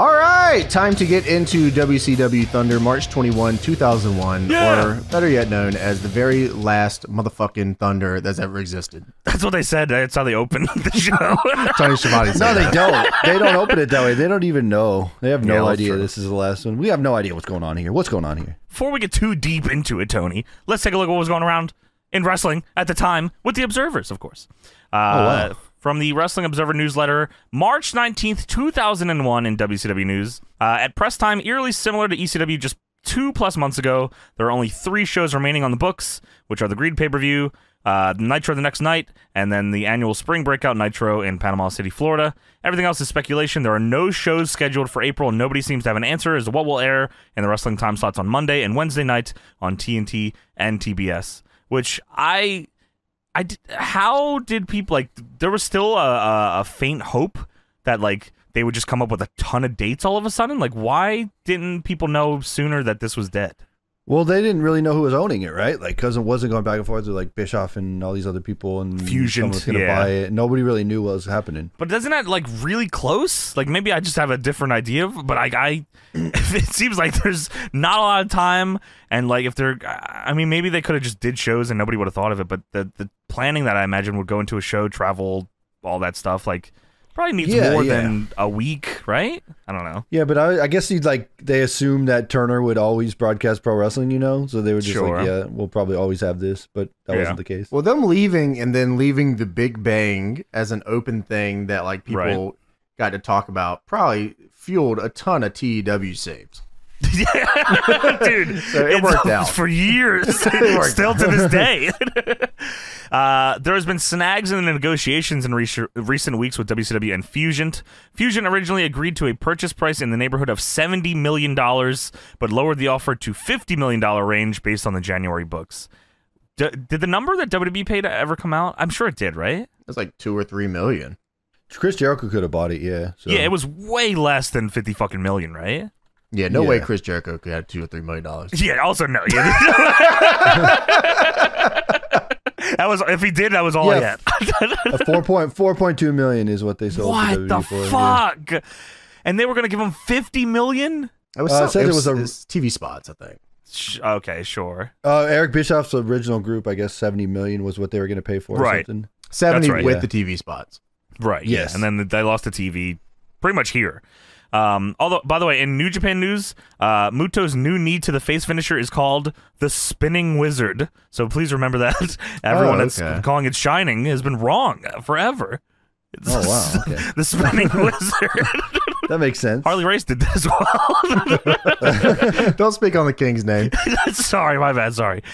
All right, time to get into WCW Thunder, March 21, 2001, or better yet known as the very last motherfucking Thunder that's ever existed. That's what they said. That's how they opened the show. Tony Schiavone said no, they don't. They don't open it that way. They don't even know. They have no idea true. This is the last one. We have no idea what's going on here. What's going on here? Before we get too deep into it, Tony, let's take a look at what was going around in wrestling at the time with the Observers, of course. Wow. From the Wrestling Observer newsletter, March 19th, 2001 in WCW News. At press time, eerily similar to ECW just 2+ months ago, there are only 3 shows remaining on the books, which are the Greed pay-per-view, Nitro the next night, and then the annual Spring Breakout Nitro in Panama City, Florida. Everything else is speculation. There are no shows scheduled for April, and nobody seems to have an answer as to what will air in the wrestling time slots on Monday and Wednesday night on TNT and TBS, which how did people, like, there was still a faint hope that, like, they would just come up with a ton of dates all of a sudden? Like, why didn't people know sooner that this was dead? Well, they didn't really know who was owning it, right? Like, because it wasn't going back and forth with, like, Bischoff and all these other people, and Fusion was going to buy it. Nobody really knew what was happening. But isn't that, like, really close? Like, maybe I just have a different idea, but it seems like there's not a lot of time, and, like, if they're, I mean, maybe they could have just did shows and nobody would have thought of it, but the planning that I imagine would go into a show, travel, all that stuff, like, probably needs more than a week, right? I don't know. Yeah, but I guess they assumed that Turner would always broadcast pro wrestling, you know? So they were just like, yeah, we'll probably always have this, but that wasn't the case. Well, them leaving and then leaving the Big Bang as an open thing that, like, people got to talk about probably fueled a ton of TEW saves. Yeah, dude, so it worked out for years. Still to this day. There has been snags in the negotiations in recent weeks with WCW and Fusion. Fusion originally agreed to a purchase price in the neighborhood of $70 million, but lowered the offer to $50 million range based on the January books. Did the number that WWE paid ever come out? I'm sure it did, right? It was like $2 or $3 million. Chris Jericho could have bought it, yeah. So. Yeah, it was way less than 50 fucking million, right? Yeah, no way Chris Jericho could have $2 or $3 million. Yeah, also no. Yeah. That was, if he did, that was all I had. A 4.2 million is what they sold. What the fuck? Yeah. And they were gonna give him $50 million? It was TV spots, I think. Okay, sure. Eric Bischoff's original group, I guess 70 million was what they were gonna pay for. Right. Or something. 70 with the TV spots. Right. Yes. Yeah. And then they lost the TV pretty much here. Although, by the way, in New Japan news, Muto's new knee to the face finisher is called the Spinning Wizard. So please remember that. Everyone that's calling it Shining has been wrong forever. It's the Spinning Wizard. That makes sense. Harley Race did that as well. Don't speak on the King's name. Sorry, my bad. Sorry.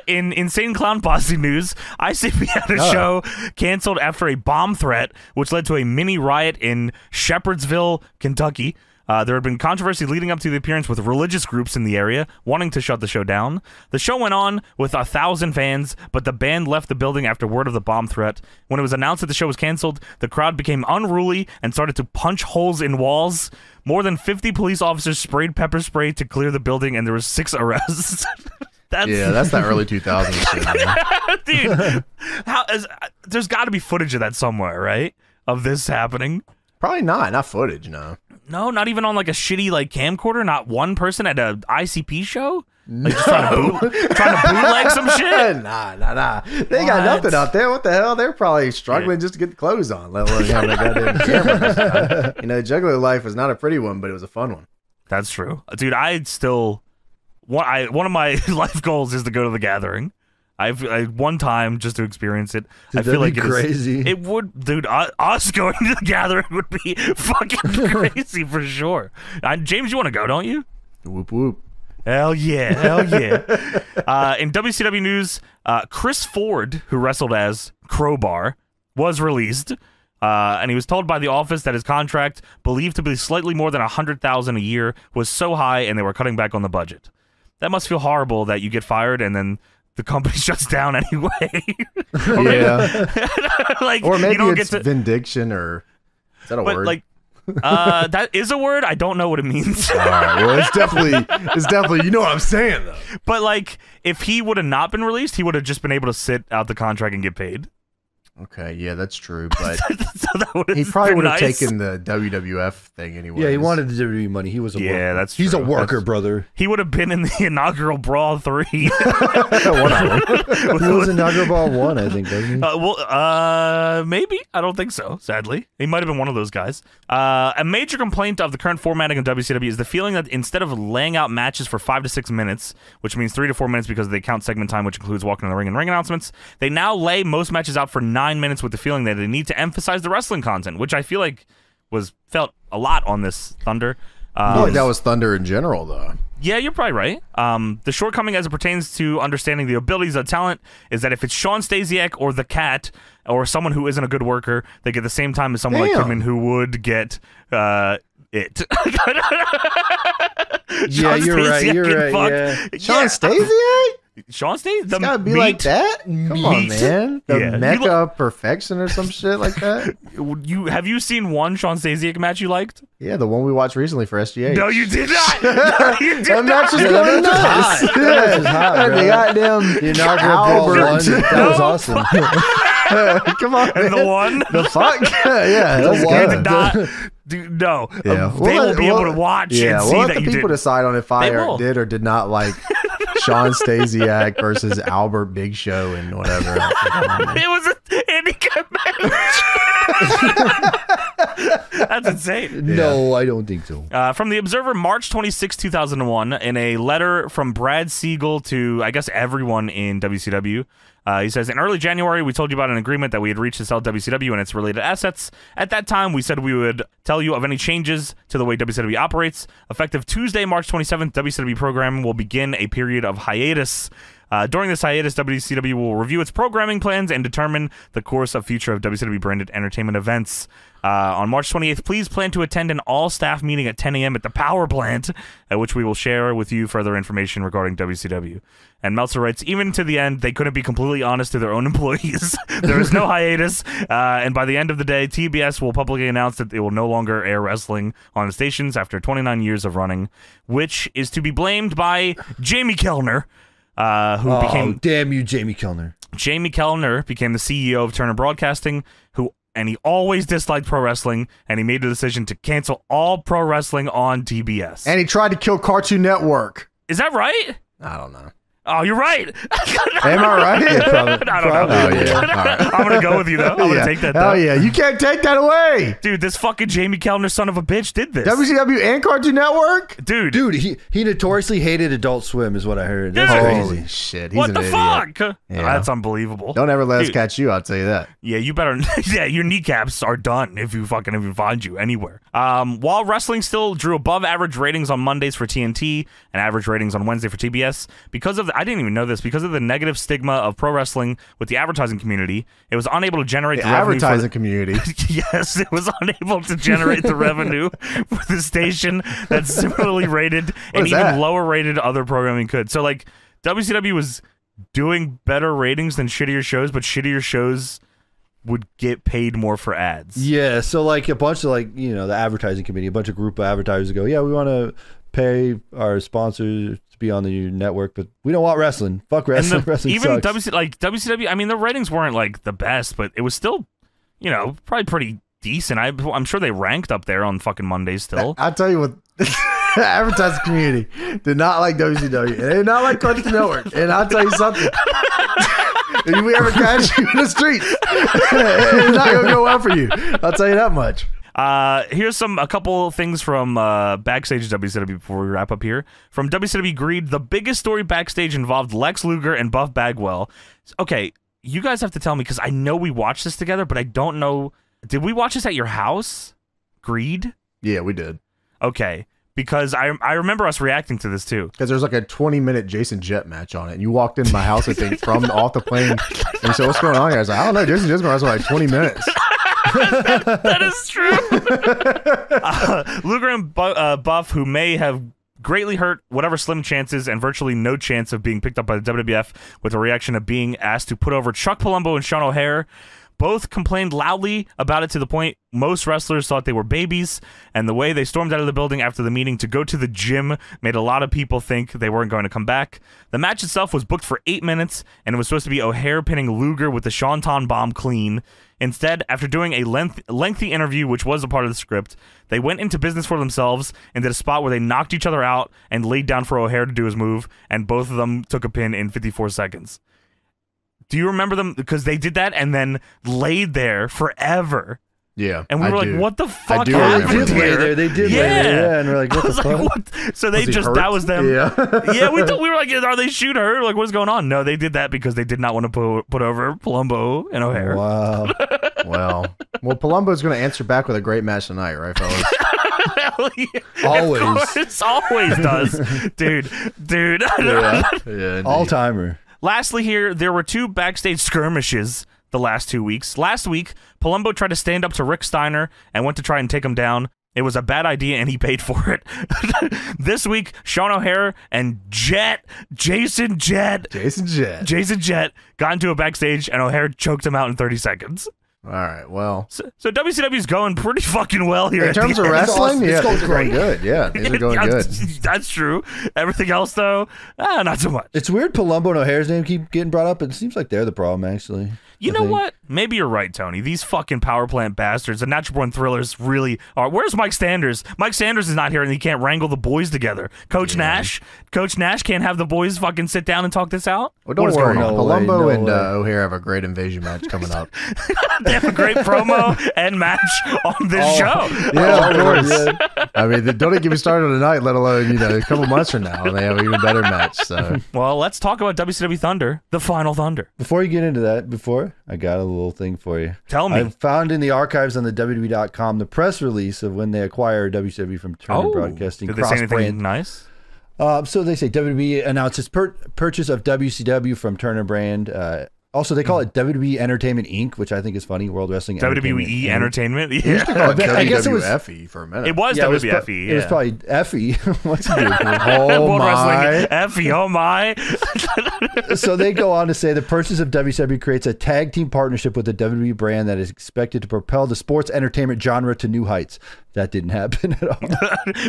In Insane Clown Posse news, ICP had a show canceled after a bomb threat, which led to a mini riot in Shepherdsville, Kentucky. There had been controversy leading up to the appearance with religious groups in the area wanting to shut the show down. The show went on with 1,000 fans, but the band left the building after word of the bomb threat. When it was announced that the show was canceled, the crowd became unruly and started to punch holes in walls. More than 50 police officers sprayed pepper spray to clear the building, and there was 6 arrests. That's the early 2000s shit. Dude, there's got to be footage of that somewhere, right? Of this happening. Probably not footage, no. No, not even on like a shitty like camcorder. Not one person at a ICP show. Like just trying to bootleg some shit. Nah. They got nothing out there. What the hell? They're probably struggling just to get the clothes on. Let alone having a goddamn camera. You know, juggler life was not a pretty one, but it was a fun one. That's true, dude. One of my life goals is to go to the Gathering. I one time just to experience it. Dude, I feel like crazy. It would, dude. Us going to the Gathering would be fucking crazy for sure. James, you want to go, don't you? Whoop whoop. Hell yeah, hell yeah. In WCW news, Chris Ford, who wrestled as Crowbar, was released, and he was told by the office that his contract, believed to be slightly more than $100,000 a year, was so high, and they were cutting back on the budget. That must feel horrible that you get fired and then the company shuts down anyway. Like, or maybe you don't it's vindication, or is that a word? Like, that is a word. I don't know what it means. All right, well, it's definitely. You know what I'm saying, though. But like, if he would have not been released, he would have just been able to sit out the contract and get paid. Okay, yeah, that's true, but So he probably would have nice. taken the WWF thing anyway. Yeah, he wanted the WWE money. He was a worker. He's a worker, brother. He would have been in the inaugural Brawl 3. He was inaugural Brawl 1, I think, doesn't he? Maybe. I don't think so, sadly. He might have been one of those guys. A major complaint of the current formatting of WCW is the feeling that instead of laying out matches for 5 to 6 minutes, which means 3 to 4 minutes because they count segment time, which includes walking in the ring and ring announcements, they now lay most matches out for 9 minutes with the feeling that they need to emphasize the wrestling content, which I feel like felt a lot on this Thunder. I feel like that was Thunder in general, though. Yeah, you're probably right. The shortcoming as it pertains to understanding the abilities of talent is that if it's Sean Stasiak or the Cat or someone who isn't a good worker, they get the same time as someone like Kidman who would get it. Yeah, you're right. You're right. Yeah. Sean Stasiak? Sean Stasiak? It's gotta be like that? Come on, man. The Mecca of Perfection or some shit like that? Have you seen one Sean Stasiak match you liked? Yeah, the one we watched recently for SGH. No, you did not. No, you did that match is going nuts. That was hot, bro. The goddamn the inaugural Brawl 1. That was awesome. Come on, and man. the one? The fuck? Yeah, the one. Did not. Dude, no, yeah. They will be able to watch and see let that the you people did. decide on if I did or did not like Sean Stasiak versus Albert Big Show and whatever. It was a handicap match. That's insane. No, I don't think so. From the Observer, March 26, 2001, in a letter from Brad Siegel to, I guess, everyone in WCW, he says, in early January, we told you about an agreement that we had reached to sell WCW and its related assets. At that time, we said we would tell you of any changes to the way WCW operates. Effective Tuesday, March 27th, WCW programming will begin a period of hiatus. During this hiatus, WCW will review its programming plans and determine the course of future of WCW-branded entertainment events. On March 28th, please plan to attend an all-staff meeting at 10 a.m. at the power plant, at which we will share with you further information regarding WCW. And Meltzer writes, even to the end, they couldn't be completely honest to their own employees. There is no hiatus, and by the end of the day, TBS will publicly announce that it will no longer air wrestling on the stations after 29 years of running, which is to be blamed by Jamie Kellner, who became... damn you, Jamie Kellner. Jamie Kellner became the CEO of Turner Broadcasting, and he always disliked pro wrestling, and he made the decision to cancel all pro wrestling on TBS. And he tried to kill Cartoon Network. Is that right? I don't know. Oh, you're right. Am I right? Yeah, probably. I don't know. Oh, yeah. All right. I'm going to go with you, though. I'm going to take that, though. Oh, yeah. You can't take that away. Dude, this fucking Jamie Kellner son of a bitch did this. WCW and Cartoon Network? Dude, he notoriously hated Adult Swim, is what I heard. That's Holy crazy. shit. He's what an the idiot. fuck? Yeah. That's unbelievable. Don't ever let us catch you, I'll tell you that. Yeah, you better. Yeah, your kneecaps are done if we find you anywhere. While wrestling still drew above average ratings on Mondays for TNT and average ratings on Wednesday for TBS, I didn't even know this, because of the negative stigma of pro wrestling with the advertising community, it was unable to generate the revenue advertising community. Yes, it was unable to generate the revenue for the station that's similarly rated and even lower rated other programming could. So, like, WCW was doing better ratings than shittier shows, but shittier shows would get paid more for ads. Yeah, so like a bunch of the advertising committee, a bunch of group of advertisers go, yeah, we want to pay our sponsors to be on the network, but we don't want wrestling. Fuck wrestling. Wrestling even sucks. WCW, I mean, the ratings weren't like the best, but it was still, probably pretty decent. I'm sure they ranked up there on fucking Mondays still. I'll tell you what, the advertising community did not like WCW. They did not like Cartoon Network. And I'll tell you something. If we ever catch you in the streets, it's not going to go well for you. I'll tell you that much. Here's a couple things from backstage WCW before we wrap up here. From WCW Greed, the biggest story backstage involved Lex Luger and Buff Bagwell. Okay, you guys have to tell me, because I know we watched this together, but I don't know. Did we watch this at your house? Greed? Yeah, we did. Okay, because I remember us reacting to this too. Because there's like a 20-minute Jason Jett match on it. And you walked into my house, I think, from off the plane. And you said, what's going on here? I was like, I don't know. Jason Jett's going on for like 20 minutes. That is true. Luger and Buff, who may have greatly hurt whatever slim chances and virtually no chance of being picked up by the WWF, with a reaction of being asked to put over Chuck Palumbo and Sean O'Hare. Both complained loudly about it to the point most wrestlers thought they were babies, and the way they stormed out of the building after the meeting to go to the gym made a lot of people think they weren't going to come back. The match itself was booked for 8 minutes, and it was supposed to be O'Haire pinning Luger with the Swanton bomb clean. Instead, after doing a lengthy interview, which was a part of the script, they went into business for themselves and did a spot where they knocked each other out and laid down for O'Haire to do his move, and both of them took a pin in 54 seconds. Do you remember them? Because they did that and then laid there forever. Yeah. And we were like, what the fuck do happened remember here? They did lay there, and we're like, what the fuck? What? So they Was he just, hurt? that was them. Yeah. Yeah, we were like, are they shoot her? Like, what's going on? No, they did that because they did not want to put over Palumbo and O'Haire. Wow. Well, Palumbo's going to answer back with a great match tonight, right, fellas? Hell yeah. Always. Of course, always does. Dude. Yeah. All-timer. Lastly here, there were 2 backstage skirmishes the last 2 weeks. Last week, Palumbo tried to stand up to Rick Steiner and went to try and take him down. It was a bad idea, and he paid for it. This week, Sean O'Haire and Jason Jett got into a backstage, and O'Haire choked him out in 30 seconds. All right, well. So WCW's going pretty fucking well here. In terms of wrestling, yeah, It's these are going good. Yeah, these are going good. That's true. Everything else, though, not so much. It's weird Palumbo and O'Haire's name keep getting brought up. It seems like they're the problem, actually. You know what? Maybe you're right, Tony. These fucking power plant bastards, the Natural Born Thrillers really are. Where's Mike Sanders? Mike Sanders is not here, and he can't wrangle the boys together. Coach Nash can't have the boys fucking sit down and talk this out? Well, don't What is worry. going on? Palumbo and O'Haire have a great invasion match coming up. They have a great promo and match on this show. Yeah, of course. I mean, don't even get me started tonight, let alone, a couple months from now, and they have an even better match. So, well, let's talk about WCW Thunder, the Final Thunder. Before you get into that, I got a little thing for you. Tell me. I found in the archives on the WWE.com the press release of when they acquired WCW from Turner Broadcasting. Did they say anything nice? So they say WWE announces purchase of WCW from Turner Brand. Also, they call it WWE Entertainment Inc., which I think is funny. World Wrestling WWE Entertainment. Yeah. Used to call it I guess it was WWFE for a minute. It was WWFE. It was probably Effie. What's it doing? World Oh Wrestling my! Effie. Oh my! So they go on to say the purchase of WCW creates a tag team partnership with the WWE brand that is expected to propel the sports entertainment genre to new heights. That didn't happen at all.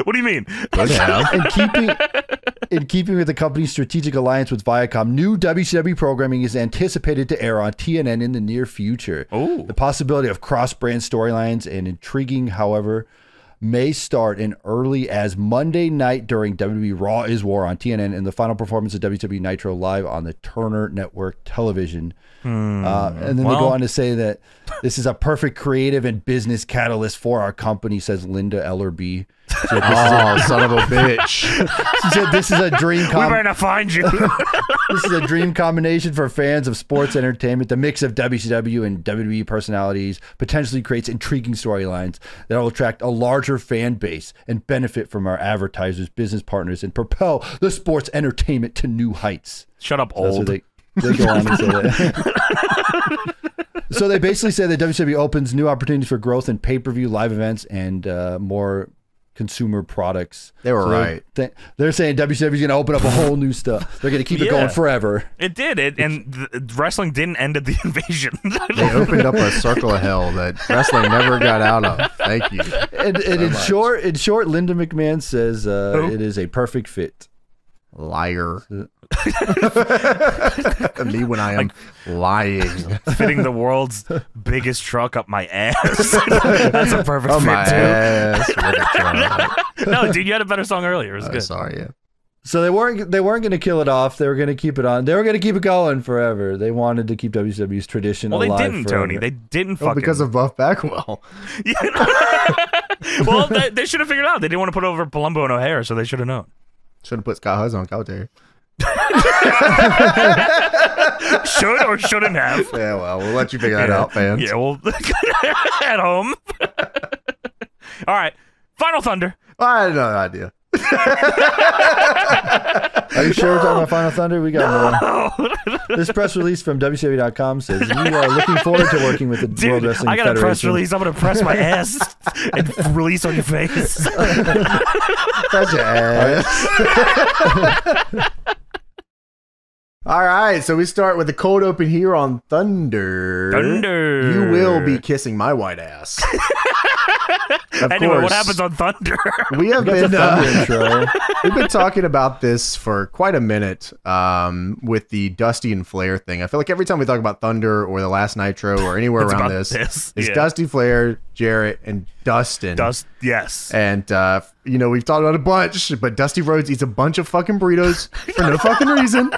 What do you mean? In keeping with the company's strategic alliance with Viacom, new WCW programming is anticipated to air on TNN in the near future. Ooh. The possibility of cross-brand storylines and intriguing, however, may start in early as Monday night during WWE Raw is War on TNN and the final performance of WCW Nitro live on the Turner Network television. And then they go on to say that this is a perfect creative and business catalyst for our company, says Linda Ellerby. Son of a bitch. She said this is a dream We better not find you. This is a dream combination for fans of sports entertainment. The mix of WCW and WWE personalities potentially creates intriguing storylines that will attract a larger fan base and benefit from our advertisers, business partners, and propel the sports entertainment to new heights. Shut up, So that's old. what they go on and say that. So they basically say that WCW opens new opportunities for growth in pay-per-view, live events, and more consumer products. They were So right. They're saying WCW is going to open up a whole new stuff. They're going to keep it going forever. It did. Wrestling didn't end at the invasion. They opened up a circle of hell that wrestling never got out of. Thank you. And in short, Linda McMahon says it is a perfect fit. Liar. Me when I am lying. Fitting the world's biggest truck up my ass. That's a perfect Oh, fit, my too. ass. No, dude, you had a better song earlier. It was good. Sorry, yeah. So they weren't going to kill it off. They were going to keep it on. They were going to keep it going forever. They wanted to keep WCW's tradition Well, they alive didn't, forever. Tony. They didn't Well, fucking... because of Buff Backwell. Well, they should have figured it out. They didn't want to put over Palumbo and O'Haire, so they should have known. Should have put Scott Hudson on commentary. Should or shouldn't have. Yeah, well, we'll let you figure that out, fans. Yeah, well, at home. All right, Final Thunder. I had no idea. Are you sure we're talking about Final Thunder? We got more. This press release from WCW.com says we are looking forward to working with the World Dude, Wrestling I got Federation. a press release. I'm going to press my ass and release on your face. Press your ass. All right, so we start with the cold open here on Thunder. Thunder. You will be kissing my white ass. Anyway, what happens on Thunder? We have That's a been Thunder intro. we've been talking about this for quite a minute with the Dusty and Flair thing. I feel like every time we talk about Thunder or the last Nitro or anywhere It's around about this, this. it's Dusty, Flair, Jarrett, and Dustin. Yes. And, we've talked about a bunch, but Dusty Rhodes eats a bunch of fucking burritos for no fucking reason.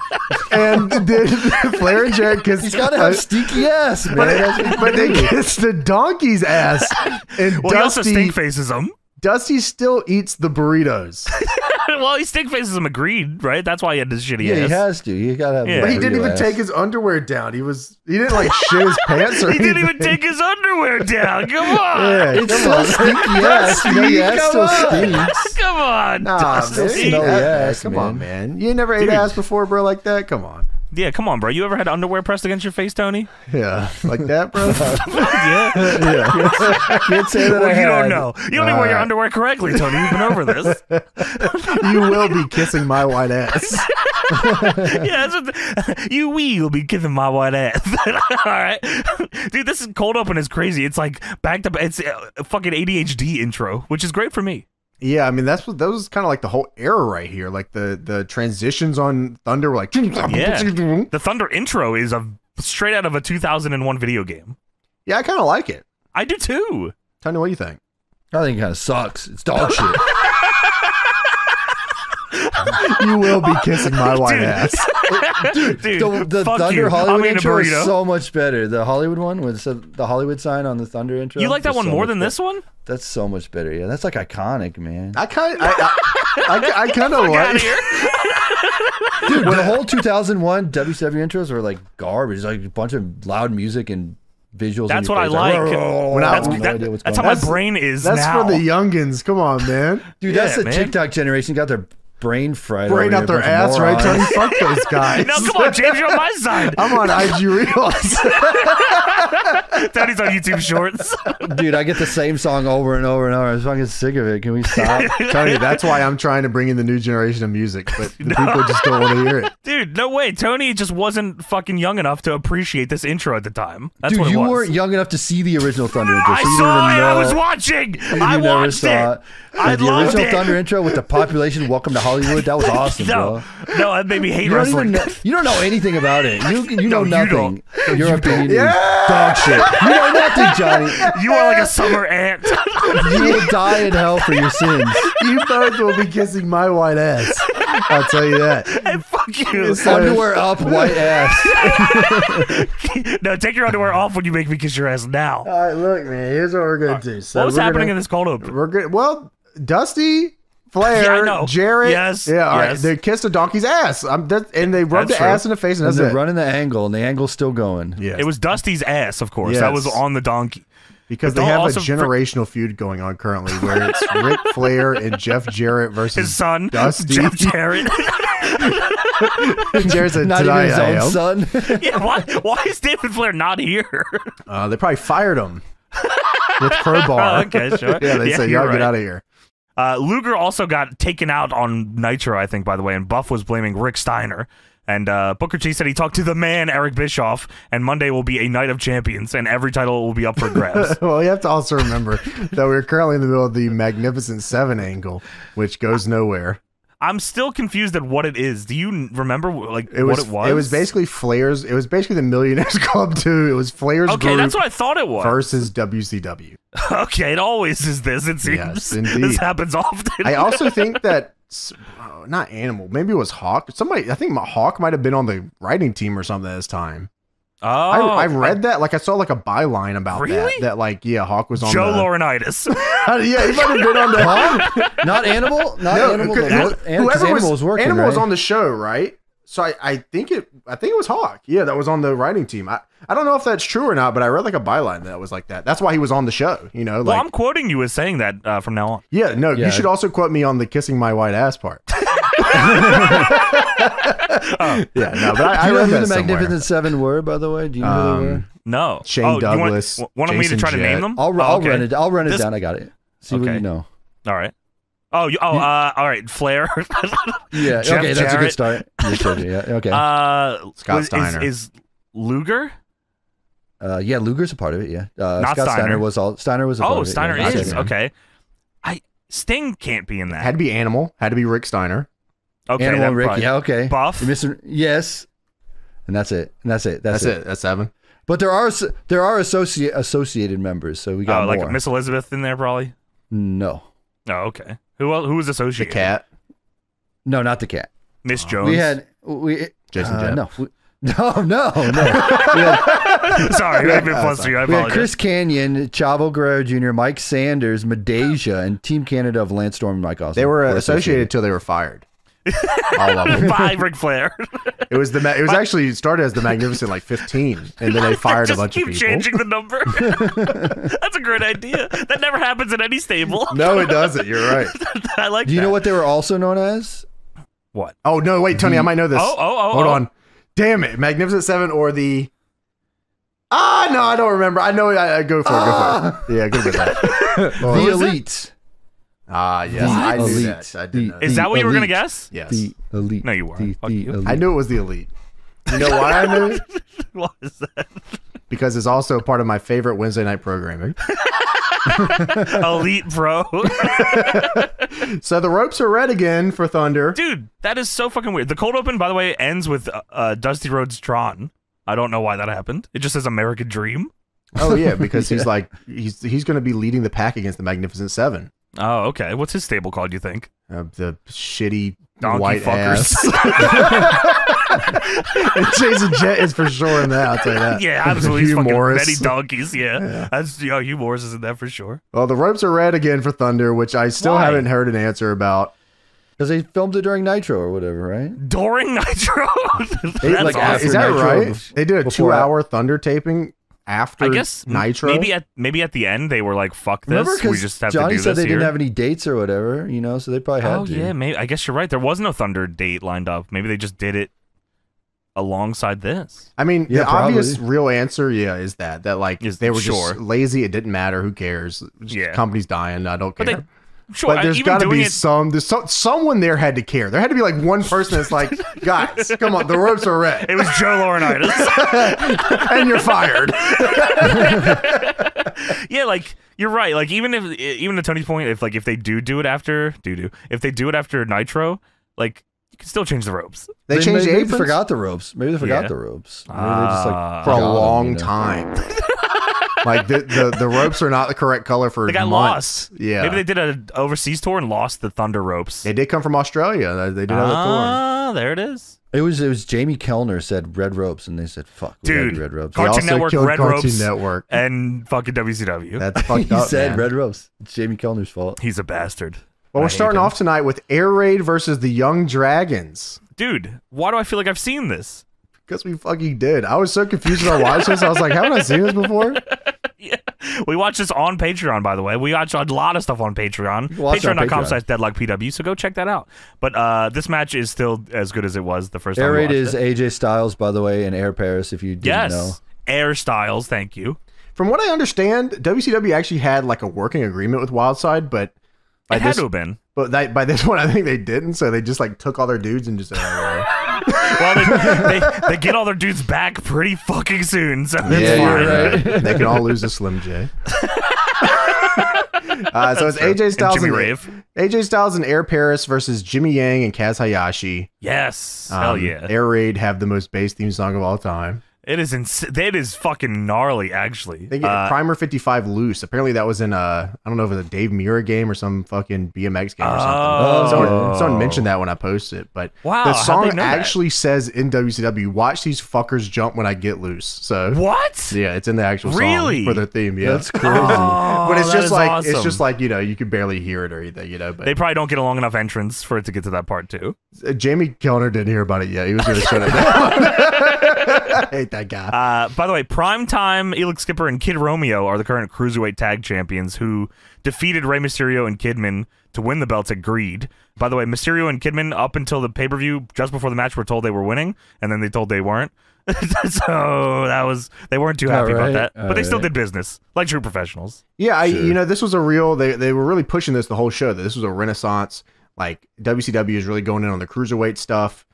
And then Flair and Jarrett kiss. He's got to have stinky ass, man. But they kiss the donkey's ass. And Well, he also stink faces him. Dusty still eats the burritos. Well, he stink faces him agreed, right? That's why he had this shitty ass. Yeah, he has to. You gotta have. Yeah. But he didn't even take his underwear down. He didn't like shit his pants or He didn't even take his underwear down. Come on. Yeah, It's still stinky ass. You know, your ass still stinks. Come on. Nah, Dustin. man. Smelly ass, Come man. on, man. You never ate Dude. ass before, bro, like that? Come on. Yeah, come on, bro. You ever had underwear pressed against your face, Tony? Yeah, like that, bro. Yeah. Can't say that Well, I you don't had. know. You don't even wear your underwear correctly, Tony. You've been over this. You will be kissing my white ass. Yeah, you will be kissing my white ass. All right, dude. This is cold open is crazy. It's like backed up. It's a fucking ADHD intro, which is great for me. Yeah, I mean that was kind of like the whole era right here. Like the transitions on Thunder were like Yeah, the Thunder intro is straight out of a 2001 video game. Yeah, I kind of like it. I do too. Tony, what do you think? I think it kind of sucks. It's dog shit. You will be kissing my white Dude. ass. Dude, The fuck Thunder you. Hollywood I'm eating a intro is burrito. so much better. The Hollywood one with the Hollywood sign on the Thunder intro. You like that is one so more much than better. this one? That's so much better. Yeah, that's like iconic, man. I kind of Get out like. of here. Dude, the whole 2001 WCW intros were like garbage. Like a bunch of loud music and visuals. That's in what I your face. like. When I have no That's, idea what's that's going how on. my brain is That's now. for the youngins. Come on, man. Dude, that's Yeah, the man. TikTok generation. Got their brain fried. Brain over out their here, a bunch ass, of right, Tony? morons. Fuck those guys. No, come on, James, you're on my side. I'm on IG Reels. Tony's on YouTube Shorts. Dude, I get the same song over and over and over. I'm fucking sick of it. Can we stop? Tony, that's why I'm trying to bring in the new generation of music, but the people just don't want to hear it. Dude, no way. Tony just wasn't fucking young enough to appreciate this intro at the time. That's Dude, what it you was. weren't young enough to see the original Thunder intro. I so you saw don't it. even I know. was watching. You I never watched saw it. I the loved original it. Thunder intro with the population "Welcome to Hollywood." That was awesome, No, bro. no, that made me hate You don't wrestling. even know, you don't know anything about it. You know No, you nothing. don't. Your opinion Yeah. is dog shit. You know nothing, Johnny. You are like a summer ant. You will die in hell for your sins. You both will be kissing my white ass. I'll tell you that. Hey, fuck you. Underwear up, white ass. No, take your underwear off when you make me kiss your ass now. All right, look, man. Here's what we're gonna do. So What was we're happening gonna, in this cold open? We're good. Well, Dusty, Flair, Yeah, I know. Jarrett, Yes, yeah, all right. yes. They kissed a donkey's ass. And they rubbed That's the true. ass in the face, and And that's they're it. running the angle, and the angle's still going. Yes. It was Dusty's ass, of course. That was Yes. on the donkey. because But they don't have a also generational feud going on currently, where it's Ric Flair and Jeff Jarrett versus His son, Dusty. Jeff Jarrett. Jarrett said, Not even "Tonight his I own am." son. Yeah, why is David Flair not here? They probably fired him with crowbar. Oh, okay, sure. Yeah, they said, you're "Y'all get right. out of here." Luger also got taken out on Nitro, I think, by the way, and Buff was blaming Rick Steiner. And Booker T said he talked to the man, Eric Bischoff, and Monday will be a night of champions, and every title will be up for grabs. Well, you have to also remember that we're currently in the middle of the Magnificent Seven angle, which goes nowhere. I'm still confused at what it is. Do you remember what it was? It was basically Flair's. It was basically the Millionaires Club too. It was Flair's Okay, group that's what I thought it was. versus WCW. Okay, it always is this, it seems. Yes, indeed. This happens often. I also think that not Animal, maybe it was Hawk. Somebody, I think Hawk might have been on the writing team or something at this time. Oh, I read that, like I saw like a byline about Really? that like yeah, Hawk was on Joe the, Laurinaitis. yeah, he might have been on the Huh? Not Animal? Not No, Animal? because Animal was working, Animal was right? on the show, right? So I think it was Hawk. Yeah, that was on the writing team. I don't know if that's true or not, but I read like a byline that was like that. That's why he was on the show, you know? Well, Like, I'm quoting you as saying that from now on. yeah, no, Yeah. you should also quote me on the kissing my white ass part. Yeah, no, but I Do you know read who that the somewhere. Magnificent Seven were, by the way? Do you know who they were? No. Shane you Douglas, Want me to Jason try to Jett. name them? I'll Oh, okay. run it. I'll run it This- down. I got it. See what Okay. you know. All right. All right, Flair. Yeah, Jeff okay, that's a good Jarrett. start. Yeah, okay. Scott Steiner. Is Luger? Yeah, Luger's a part of it. Yeah, Not Scott Steiner. Steiner was a part of it. Steiner yeah. is okay. Sting can't be in that. Had to be Animal. Had to be Rick Steiner. Okay, Animal that and Rick. probably- Yeah, okay. Buff. You're missing, yes, and that's it. That's it. That's it. That's 7. But there are associated members, so we got more. like Miss Elizabeth in there probably. No, Oh, okay. Who was The associated? Cat. no, not the cat. Miss Jones. We Jason Jett. no. No. We had, Sorry, I've been flustered. I we had apologize. Chris Canyon, Chavo Guerrero Jr., Mike Sanders, Medeja, and Team Canada of Lance Storm and Mike Austin. They were associated till they were fired. All of them. Bye, Ric Flair. It was actually started as the Magnificent 15, and then they fired a Just bunch of keep people. changing the number. That's a great idea. That never happens in any stable. No, it doesn't. You're right. I like. Do you know what they were also known as? What? Oh no, wait, Tony, I might know this. Hold on. Damn it, Magnificent 7 or the. No, I don't remember. I know. I go for it. Go for it. Yeah, go for that. The Elite. Yes, I knew Elite. that. I did know Is that. that what you were gonna Elite. guess? Yes, The Elite. No, you weren't. Fuck you. Elite. I knew it was the Elite. You know why I knew it? What is that? Because it's also part of my favorite Wednesday night programming. Elite, bro. So the ropes are red again for Thunder. Dude, that is so fucking weird. The cold open, by the way, ends with Dusty Rhodes Tron. I don't know why that happened. It just says American Dream. Oh yeah, because he's going to be leading the pack against the Magnificent 7. Oh, okay. What's his stable called, you think? The shitty Donkey white fuckers. ass. And Jason Jett is for sure in that. I'll tell you that. Yeah, absolutely. He's Hugh fucking Morris. many donkeys. Yeah. That's Hugh Morris is in that for sure. Well, the ropes are red again for Thunder, which I still Why? haven't heard an answer about. Because they filmed it during Nitro or whatever, right? During Nitro. That's like, awesome. after Is that Nitro, right? They did a before 2-hour Thunder taping after I guess Nitro. Maybe at the end they were like, "Fuck this, Remember, we because just have Johnny to do said this they here." didn't have any dates or whatever, so they probably had Oh to. yeah, maybe. I guess you're right. There was no Thunder date lined up. Maybe they just did it alongside this. I mean, Yeah, the obvious probably. real answer, is that Is- they were sure. just lazy. It didn't matter. Who cares? Yeah. Company's dying. I don't But care. they, sure, But there's even got to doing be it, someone there had to care. There had to be like one person that's like, guys, come on, the ropes are red, It was Joe Laurinaitis. and you're fired. Yeah, like you're right. Like even to Tony's point, if they do it after Nitro, like you can still change the ropes. They changed maybe aprons they forgot the ropes. Maybe they forgot Yeah. the ropes. Maybe they just for a forgot them, long time. Like the ropes are not the correct color for They got months. lost. Yeah, Maybe they did an overseas tour and lost the Thunder ropes. They did come from Australia. They did have a tour. Ah, there it is. It was Jamie Kellner said red ropes, and they said, "Fuck, we gotta Dude, do red ropes." He Cartoon also Network, killed Red Cartoon Ropes. Network. And fucking WCW. That's fucked He up. said man. red ropes. It's Jamie Kellner's fault. He's a bastard. Well, I we're hate starting him. off tonight with Air Raid versus the Young Dragons. Dude, why do I feel like I've seen this? Because we fucking did. I was so confused when I watched this. I was like, haven't I seen this before? Yeah. We watch this on Patreon, by the way. We watch a lot of stuff on Patreon. Watch it on Patreon. Patreon.com/DeadlockPW. So go check that out. But this match is still as good as it was the first time Air we Raid watched is it. AJ Styles, by the way, and Air Paris. If you didn't know, Yes. Air Styles, thank you. From what I understand, WCW actually had like a working agreement with Wildside, but by It had this, to have been. but by this one, I think they didn't. So they just like took all their dudes and just. Well, they get all their dudes back pretty fucking soon, so that's Yeah, fine. you're right. They can all lose to Slim J. So it's AJ Styles Jimmy and Rave. AJ Styles and Air Paris versus Jimmy Yang and Kaz Hayashi. Yes. Hell yeah. Air Raid have the most bass theme song of all time. It is it is fucking gnarly, actually. They get Primer 55 loose. Apparently that was in I don't know if it was a Dave Mirra game or some fucking BMX game or Oh. something. Someone mentioned that when I posted it. But Wow, the how'd song they know that? actually says in WCW, watch these fuckers jump when I get loose. So What? yeah, it's in the actual Really? song for their theme. Yeah. that's crazy. but it's that just is like awesome. it's just like, you can barely hear it or anything, but They probably don't get a long enough entrance for it to get to that part too. Jamie Kellner didn't hear about it yet. He was going to shut it down. I hate that guy. By the way, Primetime, Elix Skipper, and Kid Romeo are the current Cruiserweight Tag Champions who defeated Rey Mysterio and Kidman to win the belts at Greed. By the way, Mysterio and Kidman, up until the pay-per-view, just before the match, were told they were winning, and then they told they weren't. So they weren't too happy about that, but they still did business like true professionals. Yeah, you know, this was a real. They were really pushing this the whole show, that this was a renaissance. Like WCW is really going in on the cruiserweight stuff,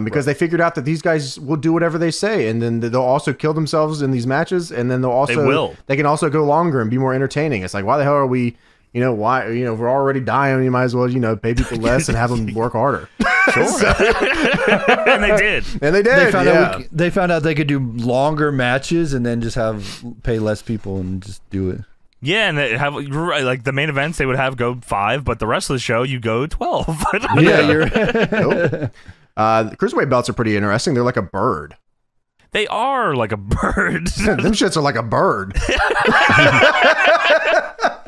because they figured out that these guys will do whatever they say, and then they'll also kill themselves in these matches, and then they can also go longer and be more entertaining. It's like, why the hell are we? You know, why? You know, if we're already dying, you might as well, you know, pay people less and have them work harder. Sure. And they did. And they did. They found out they could do longer matches and then just pay less people and just do it. Yeah, and they have like the main events they would have go 5, but the rest of the show you go 12. Yeah, you're. Nope. The cruiserweight belts are pretty interesting. They're like a bird. They are like a bird. Them shits are like a bird.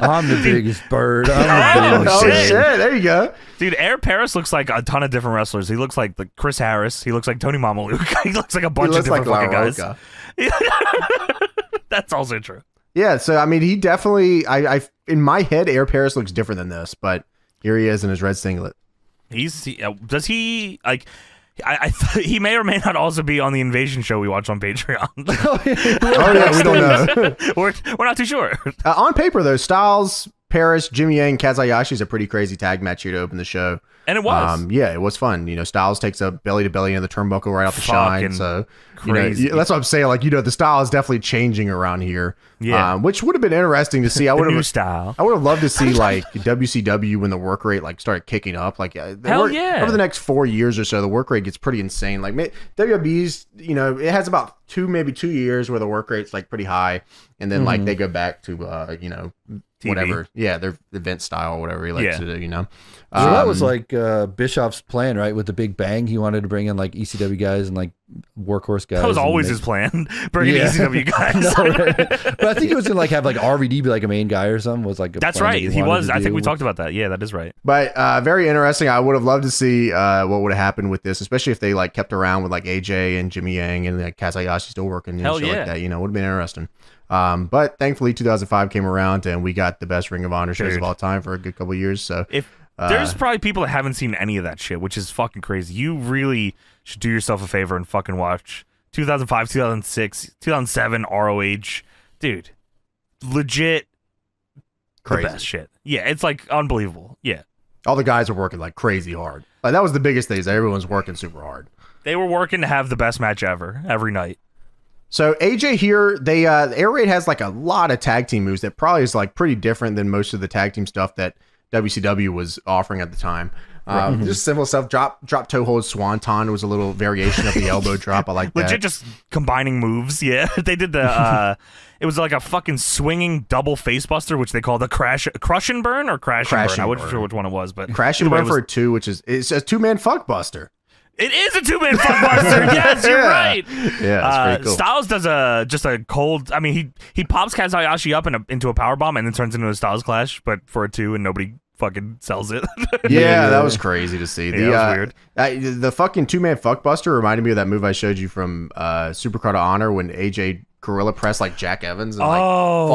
I'm the biggest bird. Oh shit! There you go, dude. Eric Paris looks like a ton of different wrestlers. He looks like Chris Harris. He looks like Tony Mamaluke. He looks like a bunch of different fucking guys. That's also true. Yeah. So I mean, he definitely. I in my head, Eric Paris looks different than this, but here he is in his red singlet. Does he like? He may or may not also be on the Invasion show we watch on Patreon. Oh yeah, we don't know. we're not too sure. On paper though, Styles, Paris, Jimmy Yang, Kazayashi is a pretty crazy tag match here to open the show. And it was. Yeah, it was fun. You know, Styles takes a belly to belly into the turnbuckle right off the shine. So crazy. You know, that's what I'm saying. Like, you know, the style is definitely changing around here. Yeah. Which would have been interesting to see. I would have style. I would have loved to see like WCW when the work rate like started kicking up. Like hell yeah. Over the next 4 years or so, the work rate gets pretty insane. Like WWE's, you know, it has about maybe 2 years where the work rate's like pretty high, and then like they go back to you know, TV. Whatever. Yeah, their event style or whatever he likes to do, you know. So that was like Bischoff's plan, right? With the Big Bang, he wanted to bring in like ECW guys and like workhorse guys. That was always his plan, bringing ECW guys. No, right? But I think it was gonna like have like RVD be like a main guy or something. Was like that's right. He was. I think we talked about that. Yeah, that is right. But very interesting. I would have loved to see what would have happened with this, especially if they like kept around with like AJ and Jimmy Yang and like Kazayashi still working and shit like that. You know, would have been interesting. But thankfully 2005 came around and we got the best Ring of Honor shows of all time for a good couple of years. So if there's probably people that haven't seen any of that shit, which is fucking crazy. You really should do yourself a favor and fucking watch 2005, 2006, 2007 ROH. Dude, legit crazy. The best shit. Yeah, it's like unbelievable. Yeah. All the guys are working like crazy hard. Like that was the biggest thing, is everyone's working super hard. They were working to have the best match ever, every night. So AJ here, they Air Raid has like a lot of tag team moves that probably is like pretty different than most of the tag team stuff that WCW was offering at the time. Just simple stuff. Drop toe hold swanton was a little variation of the elbow drop. I like that. Legit just combining moves. Yeah, they did the. It was like a fucking swinging double face buster, which they call the crush and burn or crash and burn. I wasn't sure which one it was, but crash and burn for a 2, which is it's a 2-man fuck buster. It is a 2-man fuck buster. Yes, you're right. Yeah, that's pretty cool. Styles does just a cold. I mean, he pops Kazayashi up into a power bomb and then turns into a Styles Clash, but for a 2, and nobody fucking sells it. Yeah, that was crazy to see. That was weird. The fucking 2-man fuck buster reminded me of that move I showed you from Supercard of Honor when AJ gorilla pressed like Jack Evans and like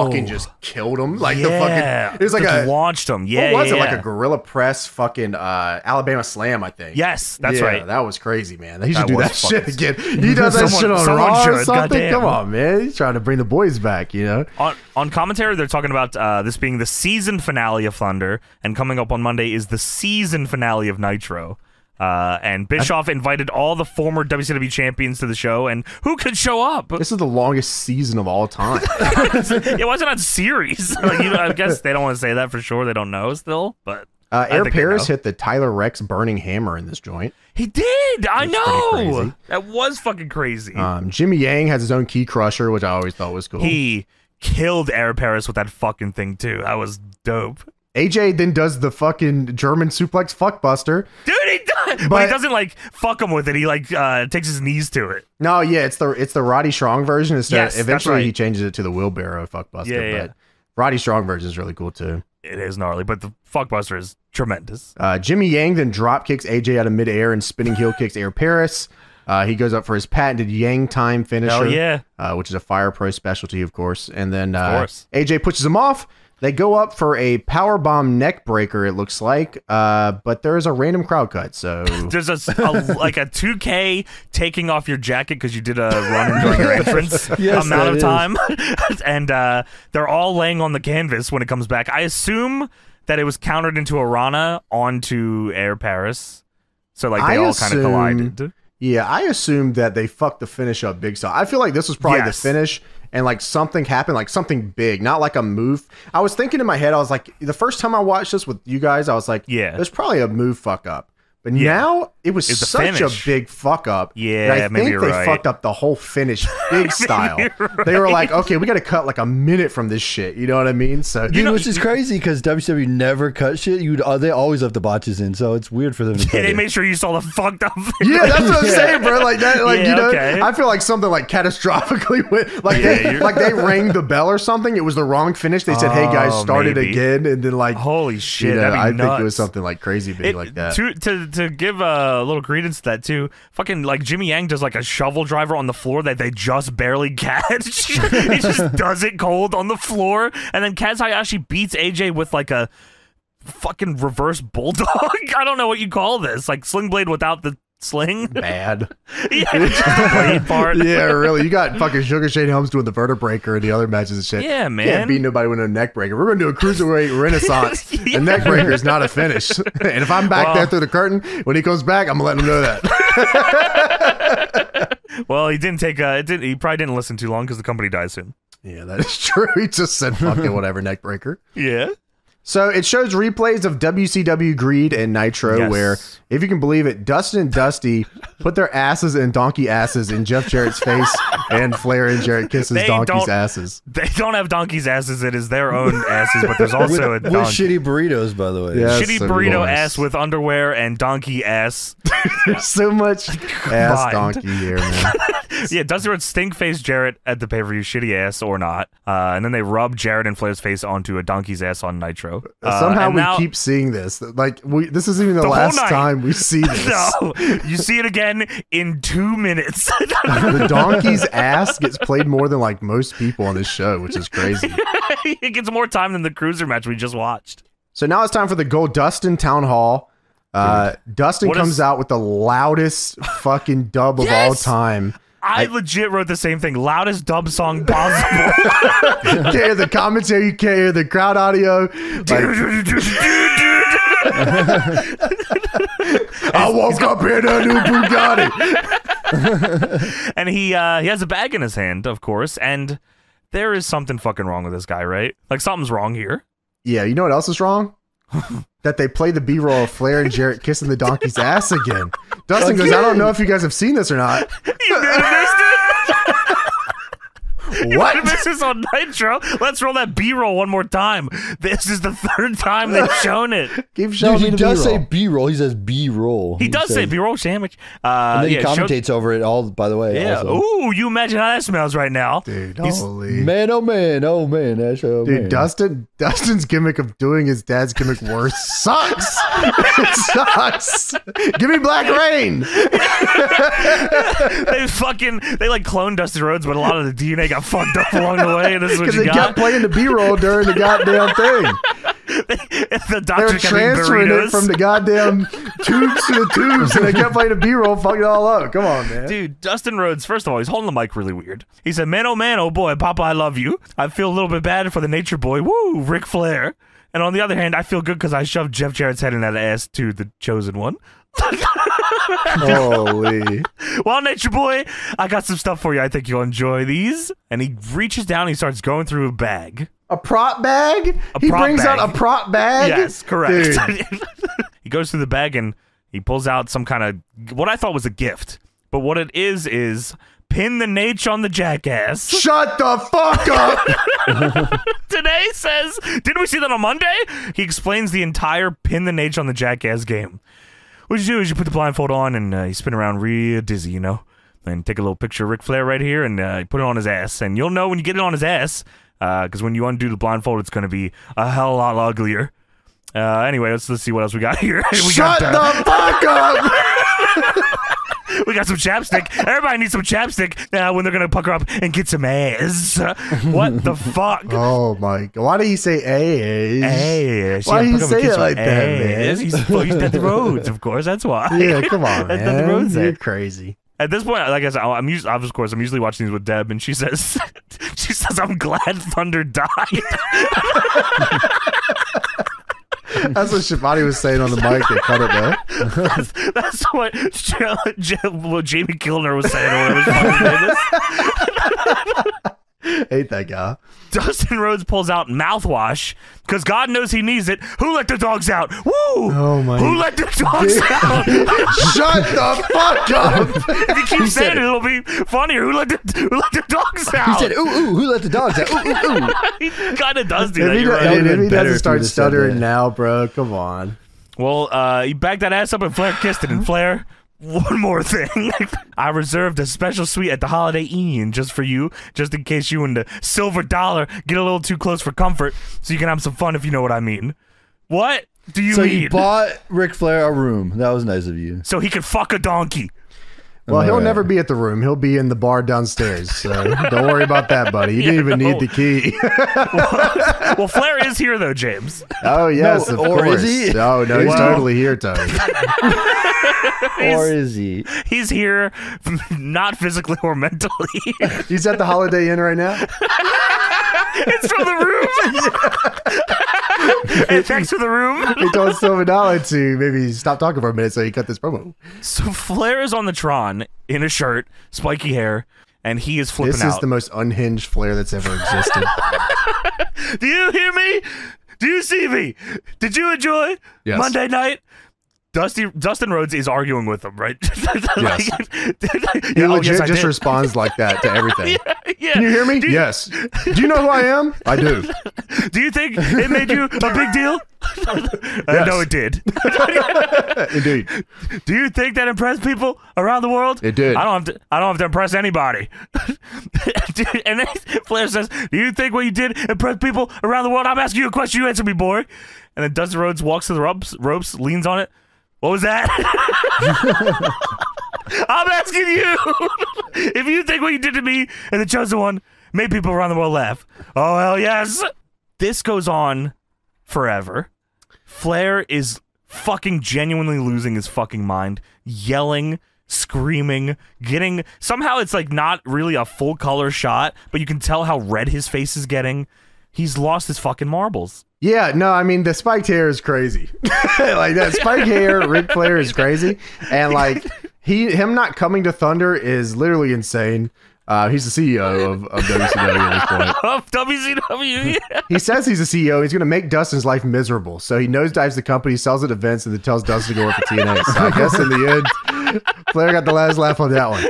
fucking just killed him. Like the fucking, it was like just launched him. Yeah, what was it? Like a gorilla press fucking Alabama Slam, I think. Yes, that's right. That was crazy, man. He should do that shit again. He does that shit on Raw or something. Come on, man. He's trying to bring the boys back, you know. On commentary, they're talking about this being the season finale of Thunder, and coming up on Monday is the season finale of Nitro. And Bischoff invited all the former WCW champions to the show, and who could show up? This is the longest season of all time. It wasn't on series. Like, I guess they don't want to say that for sure. They don't know still, but Air Paris hit the Tyler Rex burning hammer in this joint. He did. I know. That was fucking crazy. Jimmy Yang has his own key crusher, which I always thought was cool. He killed Air Paris with that fucking thing too. That was dope. AJ then does the fucking German suplex fuckbuster. Dude, he does. But he doesn't like fuck him with it. He like takes his knees to it. No, yeah, it's the Roddy Strong version. Yes, eventually he changes it to the wheelbarrow fuckbuster. Yeah. But Roddy Strong version is really cool too. It is gnarly, but the fuckbuster is tremendous. Jimmy Yang then drop kicks AJ out of midair and spinning heel kicks Air Paris. He goes up for his patented Yang time finisher. Hell yeah. Which is a Fire Pro specialty, of course. And then AJ pushes him off. They go up for a powerbomb neck breaker, it looks like, but there's a random crowd cut. So there's like a 2K taking off your jacket because you did a run during your entrance amount of time, and they're all laying on the canvas when it comes back. I assume that it was countered into a Rana onto Air Paris, so like they all kind of collided. Yeah, I assumed that they fucked the finish up big style. I feel like this was probably the finish, and like something happened, like something big, not like a move. I was thinking in my head, I was like, the first time I watched this with you guys, I was like, there's probably a move fuck up. But now it was such a big fuck up. Yeah, that I think they fucked up the whole finish big style. They were like, okay, we got to cut like a minute from this shit. You know what I mean? So which is crazy because WCW never cut shit. They always left the botches in, so it's weird for them to cut they it. made sure you saw the fucked up finish. Yeah, that's what I'm saying, bro. Like that, like I feel like something like catastrophically went, like they rang the bell or something. It was the wrong finish. They said, hey guys, start it again, and then like holy shit, I think it was something like crazy big like that. To give a little credence to that too, fucking like Jimmy Yang does like a shovel driver on the floor that they just barely catch. He just does it cold on the floor, and then Kaz Hayashi beats AJ with like a fucking reverse bulldog. I don't know what you call this, like sling blade without the sling. Bad. Yeah, just the blade part. Yeah, really. You got fucking Sugar Shane Helms doing the vertebreaker and the other matches and shit. Yeah, man. Can't beat nobody with a neck breaker. We're gonna do a cruiserweight renaissance. A neck breaker is not a finish. And if I'm back there through the curtain when he comes back, I'm gonna let him know that. Well, he didn't take. He probably didn't listen too long because the company dies soon. Yeah, that is true. He just said fucking whatever neck breaker. Yeah. So it shows replays of WCW Greed and Nitro where, if you can believe it, Dustin and Dusty put their asses and donkey asses in Jeff Jarrett's face, and Flair and Jarrett kisses donkey's asses. They don't have donkey's asses. It is their own asses, but there's also a donkey. With shitty burritos, by the way. Yeah, shitty burrito ass with underwear and donkey ass. There's so much ass donkey here, man. Yeah, Dusty Rhodes stink face Jarrett at the pay-per-view, shitty ass or not. And then they rub Jarrett and Flair's face onto a donkey's ass on Nitro. Somehow we keep seeing this. Like this isn't even the last time we see this. No, you see it again in 2 minutes. The donkey's ass gets played more than like most people on this show, which is crazy. It gets more time than the Cruiser match we just watched. So now it's time for the Goldust Town Hall. Dustin comes out with the loudest fucking dub of all time. I legit wrote the same thing. Loudest dub song possible. You can't hear the commentary, you can't hear the crowd audio. I woke up in a new Bugatti. And he has a bag in his hand, of course, and there is something fucking wrong with this guy, right? Like something's wrong here. Yeah, you know what else is wrong? That they play the B-roll of Flair and Jarrett kissing the donkey's ass again. Dustin goes, I don't know if you guys have seen this or not. You missed it. What? This is on Nitro. Let's roll that B-roll one more time. This is the third time they've shown it. Keep showing me the does B-roll. say B-roll. He says B-roll. He does say B-roll sandwich. And then he commentates over it all, by the way. Yeah. Also. Ooh, you imagine how that smells right now. Dude, holy. Man, oh man, oh man. That's Dude, man. Dustin's gimmick of doing his dad's gimmick worse sucks. It sucks. Give me Black Rain. They like cloned Dusty Rhodes, but a lot of the DNA got fucked up along the way, and this is what you they kept playing the B-roll during the goddamn thing. The They were transferring it from the goddamn tubes to the tubes, and they kept playing the B-roll, fucking it all up. Come on, man. Dude, Dustin Rhodes, first of all, he's holding the mic really weird. He said, man, oh boy, Papa, I love you. I feel a little bit bad for the nature boy. Woo, Ric Flair. And on the other hand, I feel good because I shoved Jeff Jarrett's head in that ass to the chosen one. Holy. Well, Nature Boy, I got some stuff for you. I think you'll enjoy these. And he reaches down and he starts going through a bag. A prop bag? He brings out a prop bag? Yes, correct. He goes through the bag and he pulls out some kind of, what I thought was a gift. But what it is pin the Nate on the jackass. Shut the fuck up! Today says, didn't we see that on Monday? He explains the entire pin the Nate on the jackass game. What you do is you put the blindfold on and you spin around real dizzy, you know, and take a little picture of Ric Flair right here and you put it on his ass. And you'll know when you get it on his ass, because when you undo the blindfold, it's going to be a hell of a lot uglier. Anyway, let's see what else we got here. Shut the fuck up! We got some chapstick. Everybody needs some chapstick when they're gonna pucker up and get some ass. What the fuck? Oh my god! Why did he say ass? Ass. Why do you pucker up say and get it some like that, man? ass. He's Dusty Rhodes, of course. That's why. Yeah, come on, That's man. Dusty Rhodes. You're crazy. At this point, like I said, I'm usually watching these with Deb, and she says, "I'm glad Thunder died." That's what Shivani was saying on the mic. They cut it though. That's what Jamie Kilner was saying. Or whatever his fucking name is. Hate that guy. Dustin Rhodes pulls out mouthwash because God knows he needs it. Who let the dogs out? Woo! Oh my! Who let the dogs out? Shut the fuck up! If you keep saying it, it'll be funnier. Who let the dogs out? He said, "Ooh, ooh, who let the dogs out?" Ooh, ooh, ooh. He kind of does do that. If You're right. he better doesn't if start you'd have said stuttering that. now, bro, come on. Well, he backed that ass up and Flair kissed it. And Flair, one more thing. I reserved a special suite at the Holiday Inn just for you, just in case you and the Silver Dollar get a little too close for comfort, so you can have some fun if you know what I mean. What do you So mean? you bought Ric Flair a room. That was nice of you. So he could fuck a donkey. Well, he'll Alright. never be at the room. He'll be in the bar downstairs. So don't worry about that, buddy. You didn't even need the key. Well, Flair is here, though, James. Oh, yes, No, of or course. is he? Oh, no, he's Well- totally here, Tony. Or is he? He's here, not physically or mentally. He's at the Holiday Inn right now. It's from the room. And thanks for the room. He told Silver Dollar to maybe stop talking for a minute so he cut this promo. So Flair is on the Tron in a shirt, spiky hair, and he is flipping This out. is the most unhinged Flair that's ever existed. Do you hear me? Do you see me? Did you enjoy Yes. Monday night? Dustin Rhodes is arguing with him, right? Yes. He Yeah, oh, legit yes, I just did. responds like that to everything. Yeah. Can you hear me? Do Yes. Do you know who I am? I do. Do you think it made you a big deal? Yes. No, it did. Indeed. Do you think that impressed people around the world? It did. I don't have to impress anybody. And then Flair says, "Do you think what you did impressed people around the world?" I'm asking you a question. You answer me, boy. And then Dustin Rhodes walks to the ropes, leans on it. What was that? I'm asking you if you think what you did to me and the chosen one made people around the world laugh. Oh, hell yes. This goes on forever. Flair is fucking genuinely losing his fucking mind, yelling, screaming, somehow it's like not really a full color shot, but you can tell how red his face is getting. He's lost his fucking marbles. Yeah, no, I mean, the spiked hair is crazy. Like, that spiked hair, Ric Flair is crazy. And, like, him not coming to Thunder is literally insane. He's the CEO of WCW at this point. Of WCW, yeah. He says he's a CEO. He's going to make Dustin's life miserable. So he nosedives the company, sells it at events, and then tells Dustin to go work for TNA. So I guess in the end, Flair got the last laugh on that one.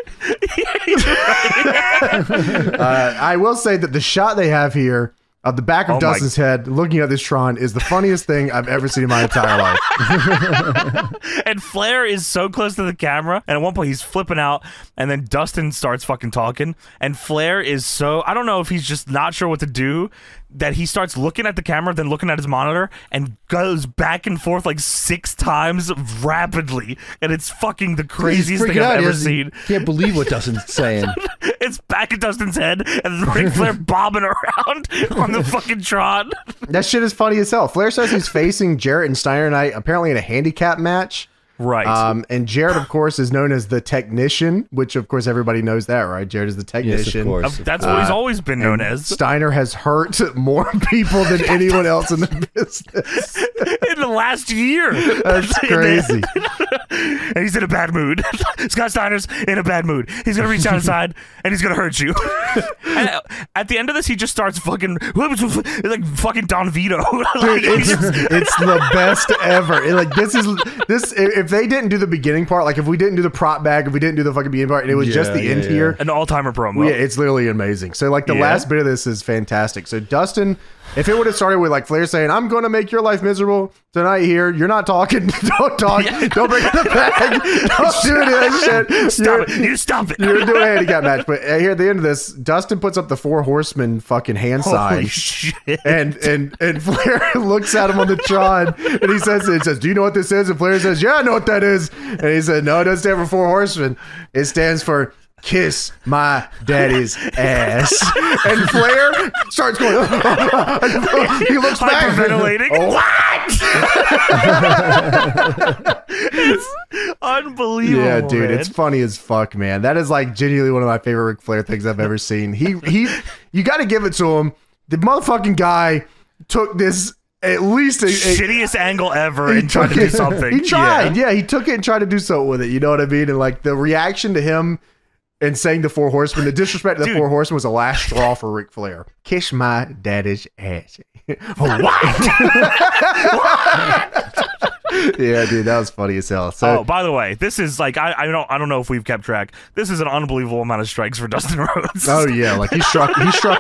I will say that the shot they have here of the back of Dustin's head looking at this Tron is the funniest thing I've ever seen in my entire life. And Flair is so close to the camera, and at one point he's flipping out, and then Dustin starts fucking talking, and Flair is so, I don't know if he's just not sure what to do, that he starts looking at the camera, then looking at his monitor, and goes back and forth like 6 times rapidly, and it's fucking the craziest thing I've ever seen. Can't believe what Dustin's saying. It's back at Dustin's head, and Ric Flair bobbing around on the fucking Tron. That shit is funny as hell. Flair says he's facing Jarrett and Steiner tonight, apparently in a handicap match. Right. And Jarrett, of course, is known as the technician, which, of course, everybody knows that, right? Jarrett is the technician. Yes, of course. That's what he's always been known as. Steiner has hurt more people than anyone else in the business. In the last year. That's crazy. And he's in a bad mood. Scott Steiner's in a bad mood. He's gonna reach outside and he's gonna hurt you. And at the end of this, he just starts fucking like fucking Don Vito. Like, Dude, it's the best ever. This. If they didn't do the beginning part, like if we didn't do the prop bag, if we didn't do the fucking beginning part, and it was just the end here, an all-timer promo. yeah, it's literally amazing. So like the last bit of this is fantastic. So Dustin, if it would have started with like Flair saying, "I'm going to make your life miserable tonight here. You're not talking. Don't talk. Don't bring up the bag. Don't do any of that shit. Stop it. You stop it. You're doing a handicap match. But here at the end of this, Dustin puts up the 4 horsemen fucking hand sign. Holy shit. And Flair looks at him on the Tron and he says, do you know what this is? And Flair says, yeah, I know what that is. And he said, no, it doesn't stand for 4 horsemen. It stands for kiss my daddy's ass. And Flair starts going, he looks back. Hyperventilating. What? It's unbelievable. Yeah, dude, man. it's funny as fuck, man. That is like genuinely one of my favorite Ric Flair things I've ever seen. You got to give it to him. The motherfucking guy took this at least a shittiest angle ever and tried to do something. He tried. Yeah, he took it and tried to do something with it. You know what I mean? And like the reaction to him and saying the 4 horsemen, the disrespect to the 4 horsemen was the last straw for Ric Flair. Kiss my daddy's ass. What? Yeah, dude, that was funny as hell. So, by the way, this is like I don't know if we've kept track. This is an unbelievable amount of strikes for Dustin Rhodes. Oh yeah, like he struck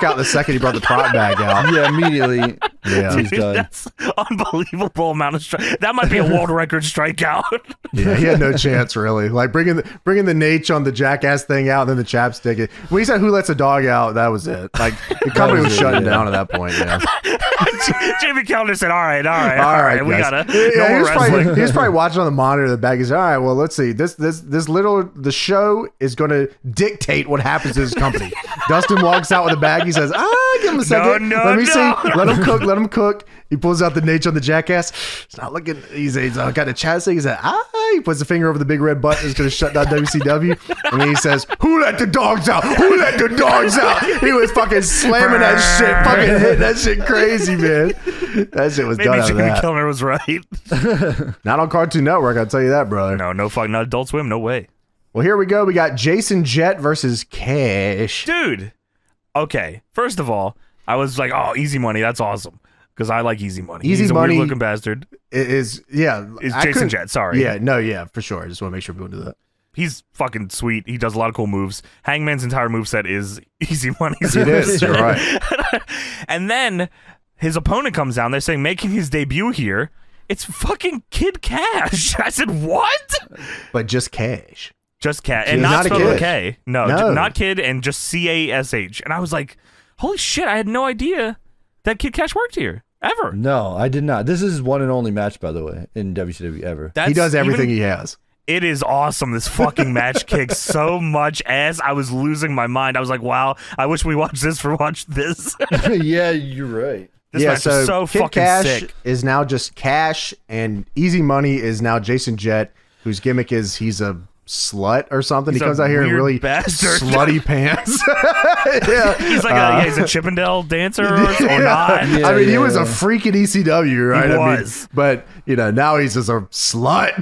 out the second he brought the prop bag out. Yeah, immediately. Yeah, he's done. That's unbelievable amount of strike. That might be a world record strikeout. Yeah, he had no chance really. Like bringing the Nate on the jackass thing out, and then the chapstick. When he said "Who lets a dog out?" That was it. Like the company was shutting down at that point. Yeah. Jamie Kellner said, "All right, we gotta." He was probably watching on the monitor. The bag is all right. Well, let's see. The show is going to dictate what happens to this company. Dustin walks out with a bag. He says, give him a second. Let me see. Let him cook. Let him cook. He pulls out the Nate on the jackass. It's not looking. He's got a chassis. He said, He puts a finger over the big red button. It's going to shut down WCW. And then he says, "Who let the dogs out? Who let the dogs out?" He was fucking slamming that shit, fucking hitting that shit crazy, man. That shit was done out of that. Maybe Jamie Kellner was right. Not on Cartoon Network, I'll tell you that, brother. No fuck, not Adult Swim, no way. Well, here we go. We got Jason Jett versus Kash. Dude, okay. First of all, I was like, oh, Easy Money, that's awesome. Because I like Easy Money. He's a weird-looking bastard. Is Jason Jett, sorry. Yeah, for sure. I just want to make sure people do that. He's fucking sweet. He does a lot of cool moves. Hangman's entire moveset is Easy Money. It is, you're right. And then his opponent comes down. They're saying making his debut here. It's fucking Kid Kash. I said, what? But just Kash. Just Kash. And not spelled with a K. No, not Kid and just Cash. And I was like, holy shit, I had no idea that Kid Kash worked here. Ever. No, I did not. This is his one and only match, by the way, in WCW ever. He does everything he has. It is awesome. This fucking match kicks so much ass. I was losing my mind. I was like, wow, I wish we watched this. Yeah, you're right. This match is so Kid fucking Kash sick. is now just Kash, and Easy Money is now Jason Jett, whose gimmick is he's a slut or something. He comes out here in really slutty pants. Yeah. He's like he's a Chippendale dancer or not. Yeah, I mean, he was a freak in ECW, right? He was. But now he's just a slut.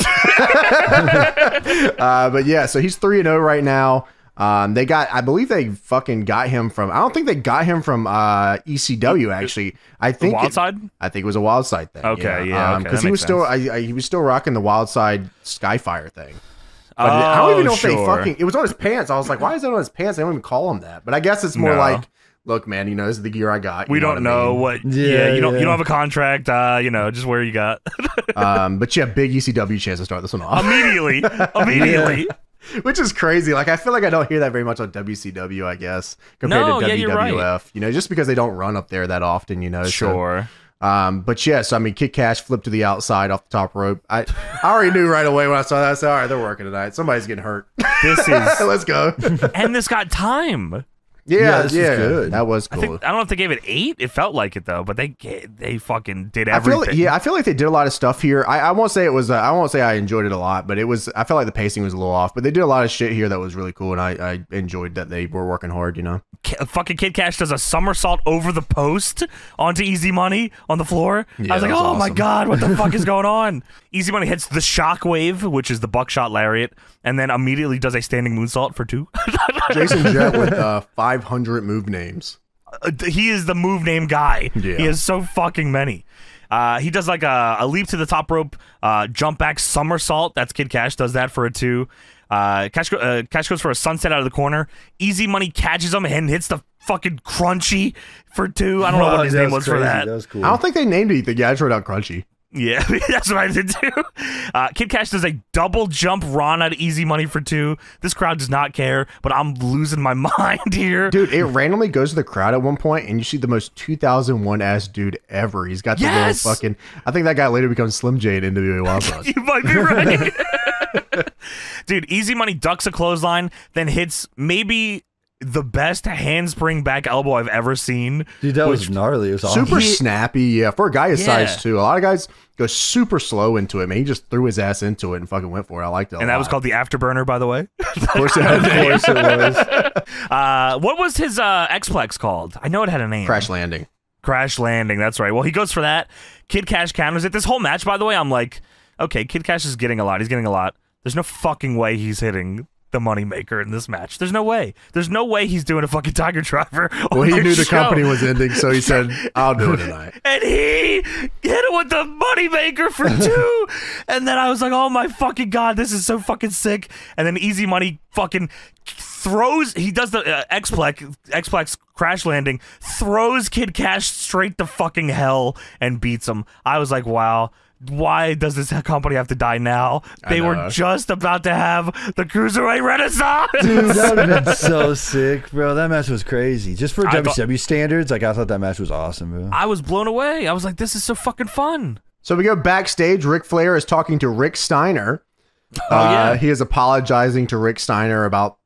But yeah, so he's 3-0 right now. I believe they fucking got him from. I don't think they got him from ECW. Actually, I think Wild Side. I think it was a Wild Side thing. Okay, yeah, because he was still he was still rocking the Wild Side Skyfire thing. But I don't even know if they fucking. It was on his pants. I was like, why is it on his pants? They don't even call him that. But I guess it's more like, look, man, this is the gear I got. We don't know what. Yeah, you don't have a contract. Just where you got. But yeah, big ECW chance to start this one off immediately. Which is crazy. Like, I feel like I don't hear that very much on WCW, I guess, compared to WWF. You're right. Just because they don't run up there that often, Sure. But yes, I mean, Kid Kash flipped to the outside off the top rope. I already knew right away when I saw that. I said, all right, they're working tonight. Somebody's getting hurt. Let's go. And this got time. Yeah, this was good. That was cool. I don't know if they gave it 8. It felt like it though, but they fucking did everything. I feel like they did a lot of stuff here. I won't say it was. I won't say I enjoyed it a lot, but it was. I felt like the pacing was a little off, but they did a lot of shit here that was really cool, and I enjoyed that they were working hard. Fucking Kid Kash does a somersault over the post onto Easy Money on the floor. Yeah, I was like, oh my god, what the fuck is going on? Easy Money hits the shockwave, which is the buckshot lariat, and then immediately does a standing moonsault for 2. Jason Jett with 500 move names. He is the move name guy. Yeah. He has so fucking many. He does like a leap to the top rope, jump back somersault. That's Kid Kash does that for a 2. Kash goes for a sunset out of the corner. Easy Money catches him and hits the fucking crunchy for 2. I don't know what his name was for that. That was cool. I don't think they named anything. Yeah, I just wrote out crunchy. Yeah, that's what I did too. Kid Kash does a double jump Ron at Easy Money for 2. This crowd does not care, but I'm losing my mind here. Dude, it randomly goes to the crowd at one point, and you see the most 2001 ass dude ever. He's got the little fucking. I think that guy later becomes Slim J in NWA Wild Thoughts. You might be right. Dude, Easy Money ducks a clothesline, then hits maybe the best handspring back elbow I've ever seen. Dude, that was gnarly. It was awesome. Super snappy, yeah. For a guy his size, too. A lot of guys go super slow into it, man. He just threw his ass into it and fucking went for it. I liked it a lot. And that was called the Afterburner, by the way. Of course it was. What was his X-Plex called? I know it had a name. Crash Landing. Crash Landing, that's right. Well, he goes for that. Kid Kash counters it. This whole match, by the way, I'm like, okay, Kid Kash is getting a lot. He's getting a lot. There's no fucking way he's hitting the Moneymaker in this match. There's no way. There's no way he's doing a fucking Tiger Driver. Well, he knew the company was ending, so he said, I'll do it tonight. And he hit it with the Moneymaker for 2. And then I was like, oh my fucking God, this is so fucking sick. And then Easy Money fucking throws, he does the X-Plex Crash Landing, throws Kid Kash straight to fucking hell and beats him. I was like, wow. Why does this company have to die now? They were just about to have the Cruiserweight Renaissance. Dude, that would have been so sick, bro. That match was crazy. Just for WCW standards, like, I thought that match was awesome, bro. I was blown away. I was like, this is so fucking fun. So we go backstage. Ric Flair is talking to Rick Steiner. He is apologizing to Rick Steiner about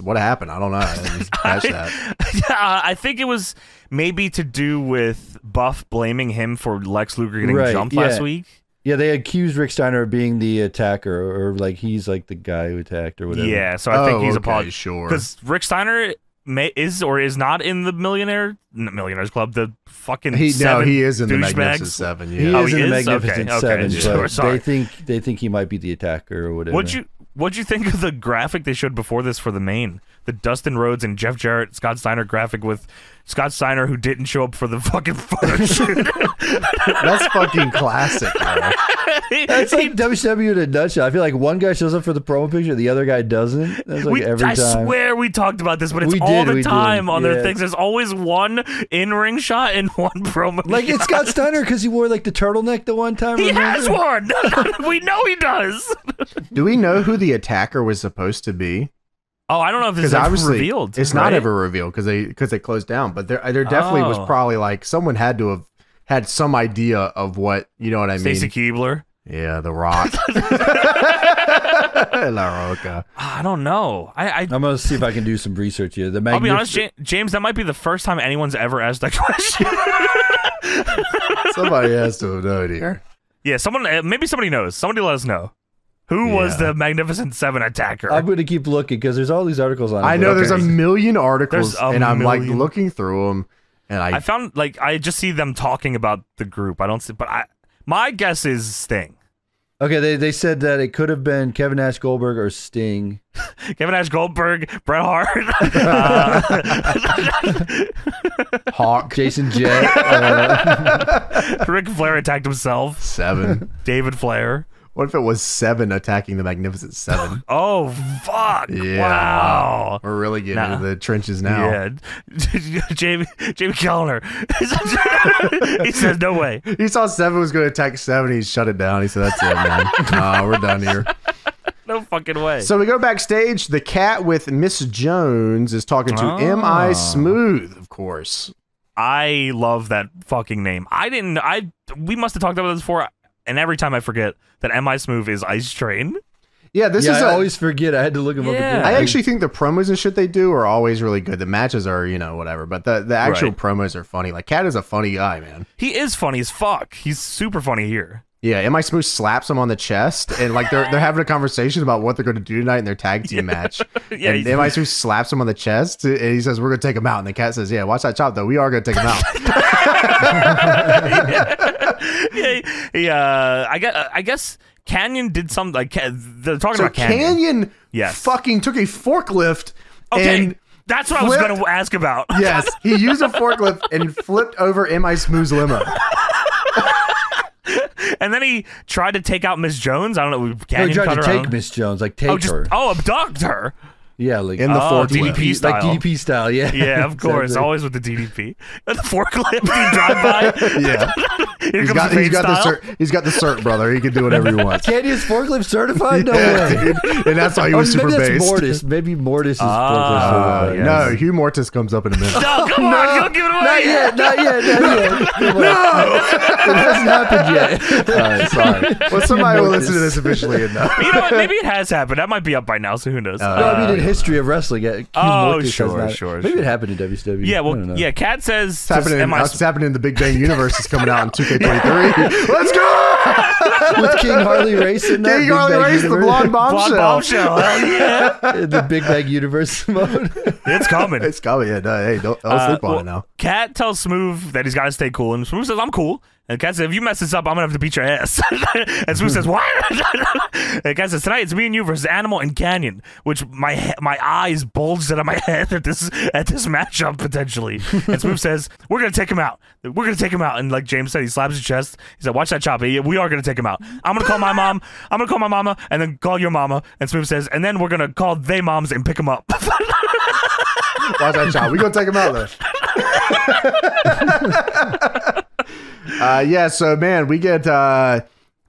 what happened. I don't know. I didn't catch that. I think it was maybe to do with Buff blaming him for Lex Luger getting jumped last week. Yeah, they accused Rick Steiner of being the attacker, or like he's like the guy who attacked or whatever. Yeah, so I think he's apologizing. Sure. Because Rick Steiner is or is not in the Millionaires Club, the fucking he is in the Magnificent Magnificent Seven. Yeah. He is in the Magnificent Seven, sure, but they think he might be the attacker or whatever. What'd you think of the graphic they showed before this for the main? The Dustin Rhodes and Jeff Jarrett, Scott Steiner graphic with Scott Steiner, who didn't show up for the fucking photo shoot. That's fucking classic, bro. That's like WCW in a nutshell. I feel like one guy shows up for the promo picture, the other guy doesn't. That's like every time. I swear we talked about this, but it's all the time on their things. There's always one in-ring shot and one promo like shot. It's Scott Steiner because he wore like the turtleneck the one time. He has one. We know he does. Do we know who the attacker was supposed to be? Oh, I don't know if this is ever revealed. It's not ever revealed because they closed down. But there definitely was probably like someone had to have had some idea of what, you know what I mean? Stacy Keibler. Yeah, The Rock. La Roca. I don't know. I'm gonna see if I can do some research here. I'll be honest, James. That might be the first time anyone's ever asked that question. Somebody has to have known here. Yeah, maybe somebody knows. Somebody let us know. Who was the Magnificent Seven attacker? I'm going to keep looking because there's all these articles on it. I know there's a million articles, and I'm like looking through them, and I found like I just see them talking about the group. I don't see, but my guess is Sting. Okay, they said that it could have been Kevin Nash Goldberg or Sting. Kevin Nash Goldberg, Bret Hart, Hawk, Jason Jett, Ric Flair attacked himself. 7, David Flair. What if it was 7 attacking the Magnificent 7? Oh, fuck. Yeah. Wow. We're really getting into the trenches now. Yeah. Jamie Kellner. He says, no way. He saw 7 was going to attack 7. He shut it down. He said, that's it, man. We're done here. No fucking way. So we go backstage. The cat with Miss Jones is talking to M.I. Smooth, of course. I love that fucking name. We must have talked about this before. And every time I forget that M.I. Smooth is Ice Train. Yeah, I always forget. I had to look him up again. I actually think the promos and shit they do are always really good. The matches are, whatever. But the actual promos are funny. Like, Cat is a funny guy, man. He is funny as fuck. He's super funny here. Yeah, M.I. Smooth slaps him on the chest. And, like, they're having a conversation about what they're going to do tonight in their tag team match. Yeah, and M.I. Smooth slaps him on the chest. And he says, we're going to take him out. And the cat says, yeah, watch that chop, though. We are going to take him out. I guess Canyon did something like they're talking about Canyon. Fucking took a forklift. Okay, and that's what I was going to ask about. Yes, he used a forklift and flipped over M.I. Smooth's limo. And then he tried to take out Miss Jones. I don't know. He tried to take Miss Jones, like take her. Abduct her. Yeah, like in the forklift. DDP style. Like DDP style, yeah. Yeah, of course. Exactly. Always with the DDP. The forklift, you drive by. Yeah. Here He's comes got, the he's fade got the style. cert. He's got the cert, brother. He can do whatever he wants. Candy's forklift certified? No Yeah, way. dude. And that's why he was super maybe that's based. Mortis. Maybe Mortis is forklift certified. yes. No, Hugh Mortis comes up in a minute. No, come on, don't give it away. Not yet. Not yet. No! It hasn't happened yet. All right, sorry. Well, somebody will listen to this officially and know. You know what? Maybe it has happened. That might be up by now, so who knows? No, I mean in history of wrestling. Hugh Mortis sure, has not- sure, Maybe sure. it happened in WCW. Yeah, I well, don't know. yeah. Kat says It's happening, it's happening in the Big Bang Universe. Is coming out in 2K23. Let's go! With King Harley Race in that King Big Harley Bang Race, the universe. blonde Blonde bombshell. bombshell. Hell yeah, In the Big Bang Universe mode. it's coming. It's coming. Yeah, no, hey, don't sleep on it now. Kat tells Smooth that he's got to stay cool, and Smooth says, "I'm cool." And Kat says, "If you mess this up, I'm gonna have to beat your ass." And Smooth says, "What?" And Kat says, "Tonight it's me and you versus Animal and Canyon," which my eyes bulged out of my head at this matchup potentially. And Smooth says, "We're gonna take him out. We're gonna take him out." And like James said, he slaps his chest. He said, "Watch that chop. We are gonna take him out. I'm gonna call my mom. I'm gonna call my mama, and then call your mama." And Smooth says, "And then we're gonna call they moms and pick him up." Watch that shot. We gonna take him out though. Yeah, so man, we get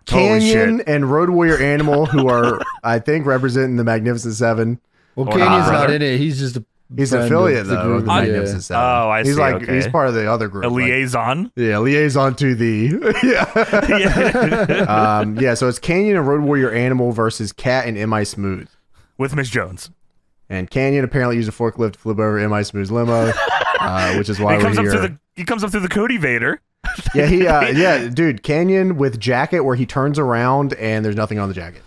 Canyon shit. and Road Warrior Animal, who are I think representing the Magnificent Seven. Well, Or Canyon's not. not in it. He's just a He's an friend affiliate of the though group. of the Yeah. Magnificent Seven. Oh, I he's see, like okay. he's part of the other group. A like- liaison. yeah, liaison to the Yeah. yeah. So it's Canyon and Road Warrior Animal versus Cat and Mi Smooth. With Miss Jones. And Canyon apparently used a forklift to flip over Mi Smooth's limo, which is why He comes we're up here. through the he comes up through the Cody Vader. Yeah, yeah, dude, Canyon with jacket where he turns around and there's nothing on the jacket.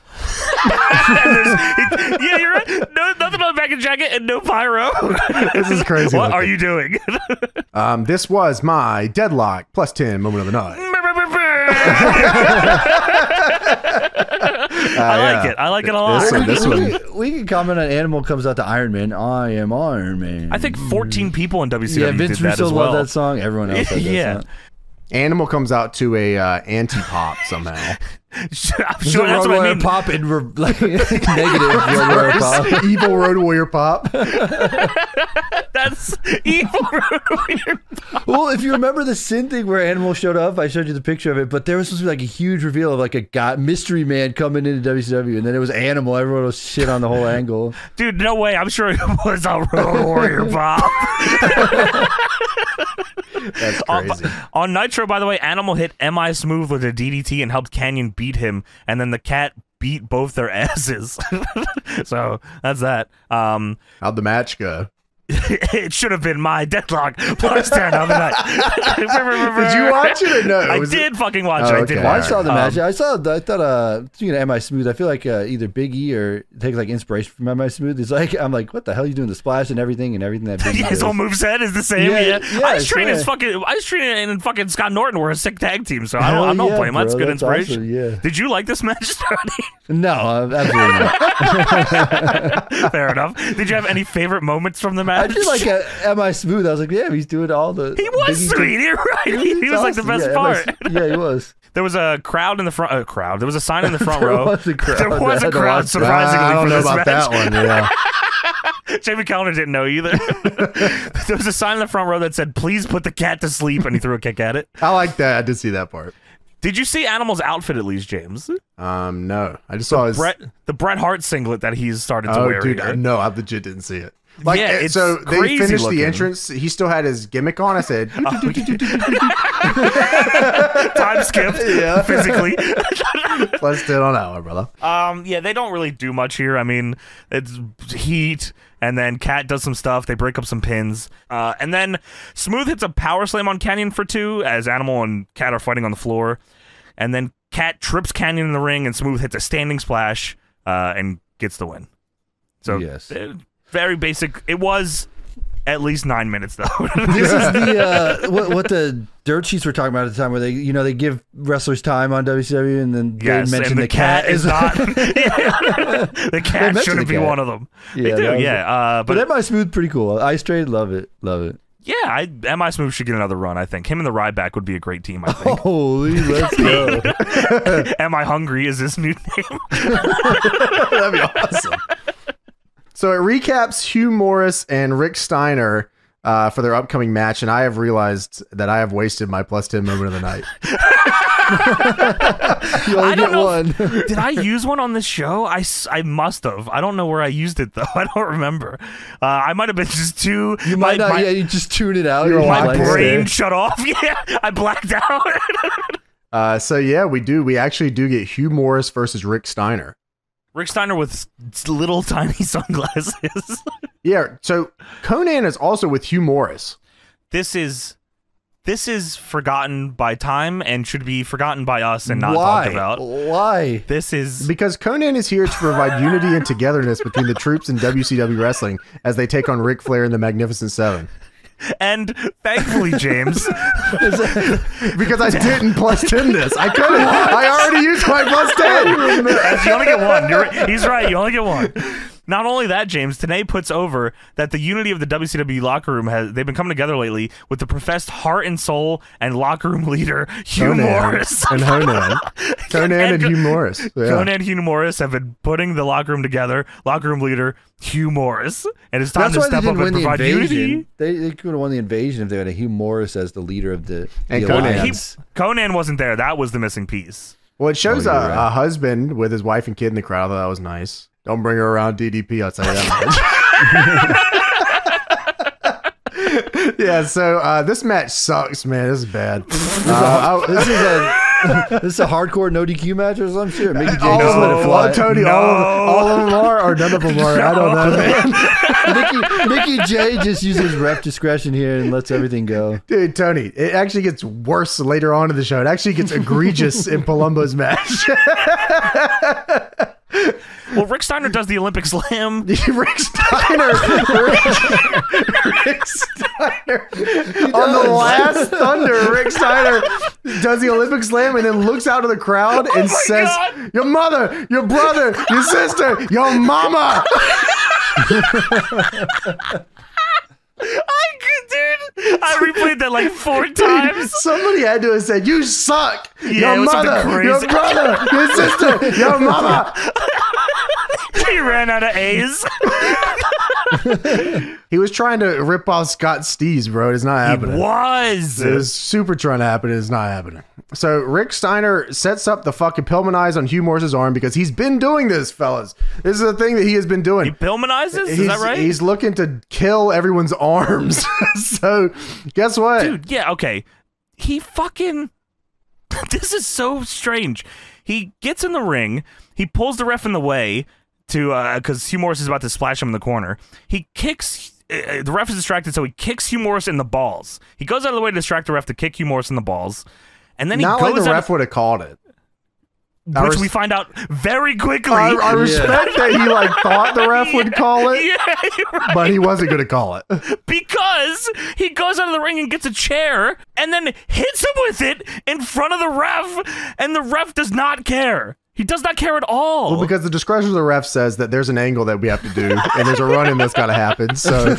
Yeah, you're right. No, nothing on the back of the jacket and no pyro. This is crazy. What looking. are you doing? This was my deadlock plus 10 moment of the night. I like it. I like it a lot. This one. We can comment on Animal comes out to Iron Man. I am Iron Man. I think 14 people in WCW Yeah, Vince did that Russo as well. loved that song. Everyone else had that Yeah. song. Animal comes out to a anti-pop somehow. I'm Is sure it that's Road what I Warrior mean. Pop and like negative Road Warrior Pop. Evil Road Warrior Pop. That's evil. Well, if you remember the Sin thing where Animal showed up, I showed you the picture of it, but there was supposed to be like a huge reveal of like a guy, mystery man coming into WCW, and then it was Animal. Everyone was shit on the whole angle. Dude, no way. I'm sure it was a Road Warrior Pop. That's crazy. On Nitro, by the way, Animal hit Mi Smooth with a DDT and helped Canyon beat him, and then the Cat beat both their asses. So that's that. How'd the match go? It should have been my deadlock plus 10 on the night. Did you watch it or no? I Was it- did fucking watch Oh, it. I okay. did Well, I watch saw it. the match. I thought, speaking of Mi Smooth, I feel like either Big E or takes like inspiration from Mi Smooth. It's like, I'm like, what the hell are you doing? The splash and everything that Big E Yeah, his does. whole moveset is the same. Yeah, Yeah, yeah, I was training sure. I was training in fucking Scott Norton. We're a sick tag team, so I Hell don't yeah, blame him. That's bro, good that's inspiration. awesome, yeah. Did you like this match, Tony? No, absolutely not. Fair enough. Did you have any favorite moments from the I match? did like Mi Smooth. I was like, yeah, he's doing all the. He was Big E sweet. You're right. He was like the awesome. best Yeah, part. Yeah, he was. There was a crowd in the front. Crowd. There was a sign in the front There row. was a crowd There was that a had to crowd. watch that. Surprisingly, I don't for know this about match. that one. Yeah. Jamie Kellner didn't know either. There was a sign in the front row that said, "Please put the cat to sleep," and he threw a kick at it. I like that. I did see that part. Did you see Animal's outfit at least, James? No, I just saw his. The Bret Hart singlet that he's started to Oh, wear. dude, here. no, I legit didn't see it. Like, Yeah, it's so they crazy finished looking. the entrance. He still had his gimmick on. I said, Time skip. Yeah. Physically. "Let's do it on that one, brother." Yeah, they don't really do much here. I mean, it's heat, and then Cat does some stuff. They break up some pins, and then Smooth hits a power slam on Canyon for 2 as Animal and Cat are fighting on the floor, and then Cat trips Canyon in the ring, and Smooth hits a standing splash and gets the win. So Yes. Very basic. It was at least 9 minutes though. This is the what the dirt sheets were talking about at the time, where they give wrestlers time on WCW, and then Yes, they mention and the cat is not. The cat mention shouldn't the be cat. one of them. Yeah, They that do, was yeah. But that Mi Smooth pretty cool. I straight love it. Yeah, Mi Smooth should get another run, I think. Him and the Ryback would be a great team, I think. Holy, let's go. Am I Hungry is his new name. That'd be awesome. So it recaps Hugh Morris and Rick Steiner for their upcoming match, and I have realized that I have wasted my plus 10 moment of the night. You only get one. Did I use one on this show? I must have. I don't know where I used it, though. I don't remember. I might have been just too... You might not. Yeah, you just tune it out. My brain shut off. Yeah, I blacked out. So yeah, we actually do get Hugh Morris versus Rick Steiner. Rick Steiner with little tiny sunglasses. Yeah, so Conan is also with Hugh Morris. This is forgotten by time and should be forgotten by us and not talked about. Why? This is because Conan is here to provide unity and togetherness between the troops in WCW wrestling as they take on Ric Flair and the Magnificent Seven. And thankfully, James, because I didn't plus 10 this. I couldn't. I already used my plus 10. You only get one. He's right. You only get one. Not only that, James, today puts over that the unity of the WCW locker room they've been coming together lately with the professed heart and soul and locker room leader, Hugh Morris. And Conan. Conan and Hugh Morris. Yeah. Conan and Hugh Morris have been putting the locker room together, locker room leader, Hugh Morris. And it's time to step up and provide unity. They could have won the invasion if they had a Hugh Morris as the leader of the Alliance. Conan wasn't there. That was the missing piece. Well, it shows a husband with his wife and kid in the crowd. I thought that was nice. Don't bring her around DDP, I'll tell you that much. Yeah, so this match sucks, man. This is bad. This is a hardcore no DQ match or some shit. Mickey J just let it fly. Tony, all of them are, or none of them are. I don't know, man. Mickey J just uses ref discretion here and lets everything go. Dude, Tony, it actually gets worse later on in the show. It actually gets egregious in Palumbo's match. Well, Rick Steiner does the Olympic Slam. Rick Steiner on the last Thunder, Rick Steiner does the Olympic Slam and then looks out to the crowd and says, God. Your mother, your brother, your sister, your mama. I replayed that like 4 times. Somebody had to have said, you suck. Yeah, your mother, your brother, your sister, your mama. He ran out of A's. He was trying to rip off Scott Steves, bro. It's not happening. It was super trying to happen. It's not happening. So Rick Steiner sets up the fucking Pillmanize on Hugh Morris's arm because he's been doing this, fellas. This is a thing that he has been doing. He Pillmanizes? Is that right? He's looking to kill everyone's arms. So guess what? Dude, yeah, okay. He fucking... This is so strange. He gets in the ring. He pulls the ref in the way to because Hugh Morris is about to splash him in the corner. He kicks... the ref is distracted, so he kicks Hugh Morris in the balls. He goes out of the way to distract the ref to kick Hugh Morris in the balls. And then he not goes like the ref would have called it. Which we find out very quickly. I respect that he like thought the ref would call it, right. But he wasn't going to call it. Because he goes out of the ring and gets a chair and then hits him with it in front of the ref, and the ref does not care. He does not care at all. Well, because the discretion of the ref says that there's an angle that we have to do, and there's a run-in that's got to happen. So, and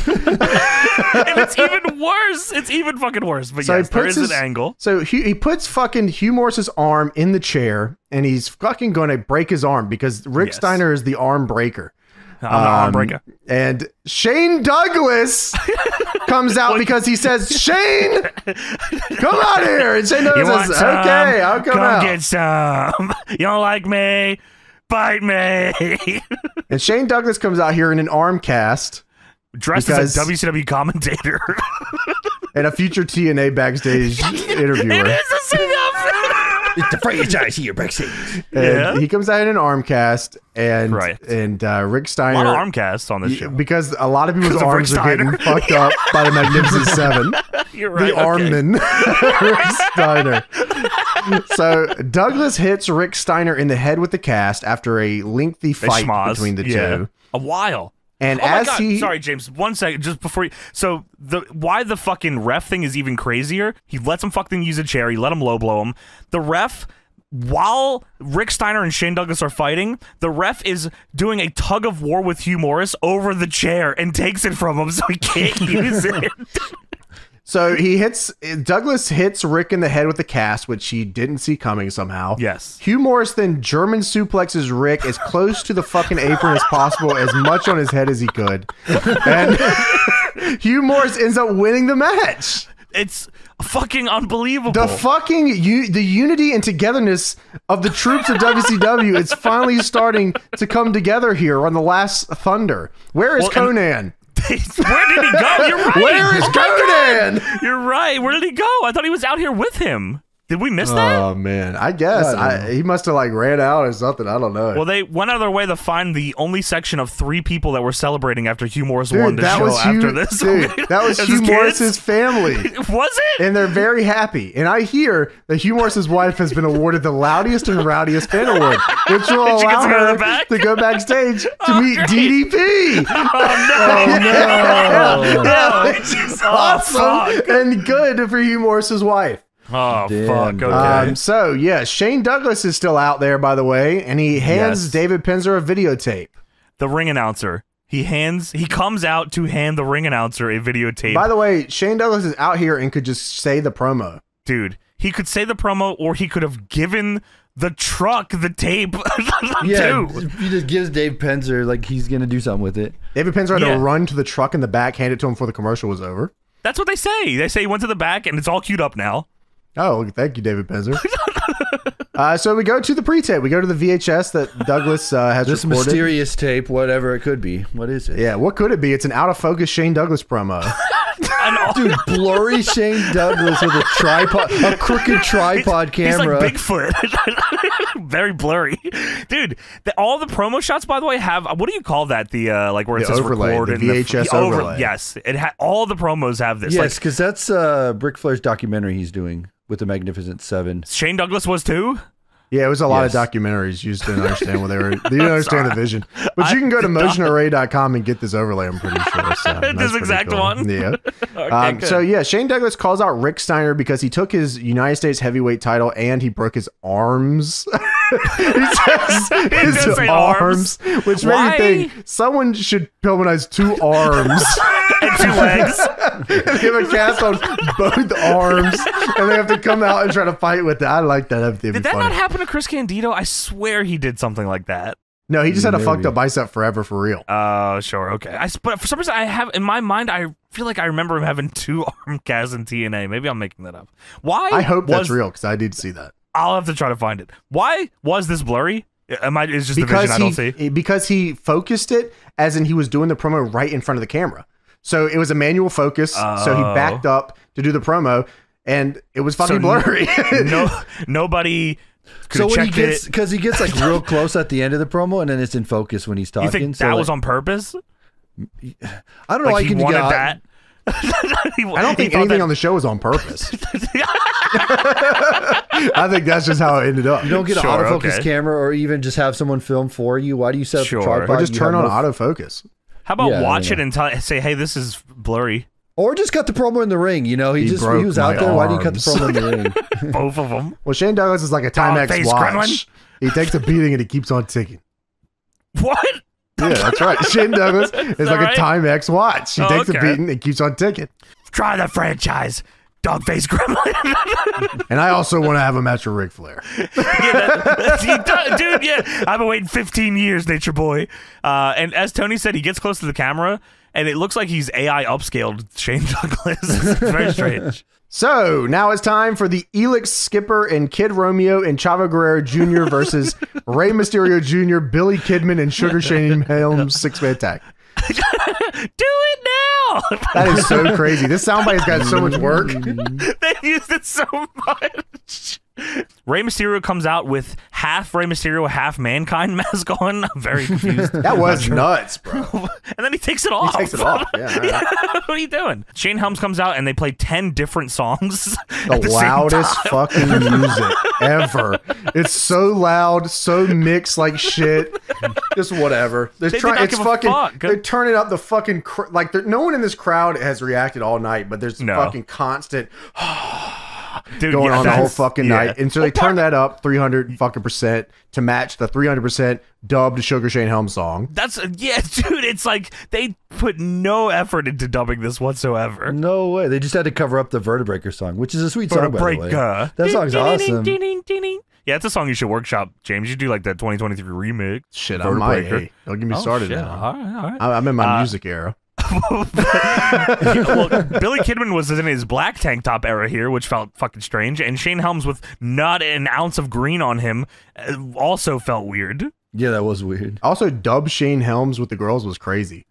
it's even worse. It's even fucking worse. But so yes, there is an angle. So he puts fucking Hugh Morris's arm in the chair, and he's fucking going to break his arm because Rick Steiner is the arm breaker. I'm the arm breaker. And Shane Douglas comes out because he says, Shane, come out here. And Shane Douglas says, okay, I'll come out. Come get some. You don't like me? Bite me. And Shane Douglas comes out here in an arm cast. Dressed as a WCW commentator. And a future TNA backstage interviewer. It is the same outfit. It's the franchise here backstage. And he comes out in an arm cast, and Rick Steiner. A lot of arm casts on this show. Because a lot of people's arms are getting fucked up by the Magnificent Seven. You're right. The Armman. Rick Steiner. So Douglas hits Rick Steiner in the head with the cast after a lengthy fight between the two. A while. And sorry, James, 1 second, just before you, so why the fucking ref thing is even crazier. He lets him fucking use a chair. He let him low blow him. The ref, while Rick Steiner and Shane Douglas are fighting, the ref is doing a tug of war with Hugh Morris over the chair and takes it from him so he can't use it. So Douglas hits Rick in the head with the cast, which he didn't see coming somehow. Yes. Hugh Morris then German suplexes Rick as close to the fucking apron as possible, as much on his head as he could. And Hugh Morris ends up winning the match. It's fucking unbelievable. The unity and togetherness of the troops of WCW is finally starting to come together here on the last Thunder. Where is Conan? Where did he go? You're right. Where is Conan? You're right. Where did he go? I thought he was out here with him. Did we miss that? Oh, man. I guess. He must have like ran out or something. I don't know. Well, they went out of their way to find the only section of 3 people that were celebrating after Hugh Morris won the show after this. Dude, that was Hugh Morris's family. Was it? And they're very happy. And I hear that Hugh Morris's wife has been awarded the loudest and rowdiest fan award, which will allow her to go backstage to meet DDP. Oh, no. Yeah, which is awesome and good for Hugh Morris's wife. Oh, damn. fuck. Okay. So, yeah, Shane Douglas is still out there, by the way, and he hands David Penzer a videotape. The ring announcer. He comes out to hand the ring announcer a videotape. By the way, Shane Douglas is out here and could just say the promo. Dude, he could say the promo, or he could have given the truck the tape. Yeah, he just gives Dave Penzer, like, he's going to do something with it. David Penzer had to run to the truck in the back, hand it to him before the commercial was over. That's what they say. They say he went to the back, and it's all queued up now. Oh, thank you, David Penzer. So we go to the pre-tape. We go to the VHS that Douglas has this recorded. Mysterious tape, whatever it could be. What is it? Yeah, what could it be? It's an out-of-focus Shane Douglas promo. Dude, blurry Shane Douglas with a crooked tripod camera. He's like Bigfoot. Very blurry. Dude, all the promo shots, by the way, have, what do you call that? The, like, where it says overlay, record. the VHS overlay. Yes, all the promos have this. Yes, because that's Ric Flair's documentary he's doing with the Magnificent Seven. Shane Douglas was too? Yeah, it was a lot of documentaries. You just didn't understand what they were. You didn't understand the vision. But you can go to motionarray.com and get this overlay, I'm pretty sure. So this exact cool. one? Yeah. Okay, so, yeah, Shane Douglas calls out Rick Steiner because he took his United States heavyweight title and he broke his arms. He says his arms, which made me think someone should pilmanize 2 arms. And 2 legs. And give a cast on both arms, and they have to come out and try to fight with it. I like that. Did that not happen to Chris Candido? I swear he did something like that. No, he just had a fucked up bicep forever for real. Oh, sure, okay. But for some reason, I have in my mind, I feel like I remember him having 2 arm casts in TNA. Maybe I'm making that up. Why? I hope that's real because I did see that. I'll have to try to find it. Why was this blurry? It's just the vision I don't see. Because he focused it as in he was doing the promo right in front of the camera. So it was a manual focus. So he backed up to do the promo, and it was fucking blurry. Nobody. So when he gets, because he gets like real close at the end of the promo, and then it's in focus when he's talking. You think that was on purpose? I don't know. He wanted that. I don't think anything on the show was on purpose. I think that's just how it ended up. You don't get an autofocus camera, or even just have someone film for you. Why do you set up a tripod? Or just turn on autofocus. How about watch it and say, hey, this is blurry. Or just cut the promo in the ring. You know, he was out there. Why do you cut the promo in the ring? Both of them. Well, Shane Douglas is like a Timex watch. He takes a beating and he keeps on ticking. What? Yeah, that's right. Shane Douglas is like a Timex watch. He takes a beating and keeps on ticking. Try the franchise. Dogface Gremlin. And I also want to have a match with Ric Flair. Dude, yeah. I've been waiting 15 years, Nature Boy. And as Tony said, he gets close to the camera, and it looks like he's AI upscaled Shane Douglas. It's very strange. So, now it's time for the Elix Skipper and Kid Romeo and Chavo Guerrero Jr. versus Rey Mysterio Jr., Billy Kidman, and Sugar Shane Helms 6-man tag. Do it now! That is so crazy. This soundbite's got so much work. They used it so much. Rey Mysterio comes out with half Rey Mysterio, half Mankind mask on. I'm very confused. That was nuts, bro. And then he takes it off. He takes it off. Yeah, right. What are you doing? Shane Helms comes out and they play 10 different songs. The loudest fucking music ever. It's so loud, so mixed like shit. Just whatever. They're turning up the fucking no one in this crowd has reacted all night, but there's fucking constant going on the whole fucking night. And so they turn that up 300% to match the 300% dubbed Sugar Shane Helms song. Dude, it's like they put no effort into dubbing this whatsoever. No way. They just had to cover up the Vertebreaker song, which is a sweet song, by the way. Vertebreaker. That song's awesome. Yeah, it's a song you should workshop, James. You do like that 2023 remix. Shit, I might. Hey, don't get me started shit. now. All right. I'm in my music era. Well, Billy Kidman was in his black tank top era here, which felt fucking strange, and Shane Helms with not an ounce of green on him also felt weird. Yeah, that was weird. Also, dub Shane Helms with the girls was crazy.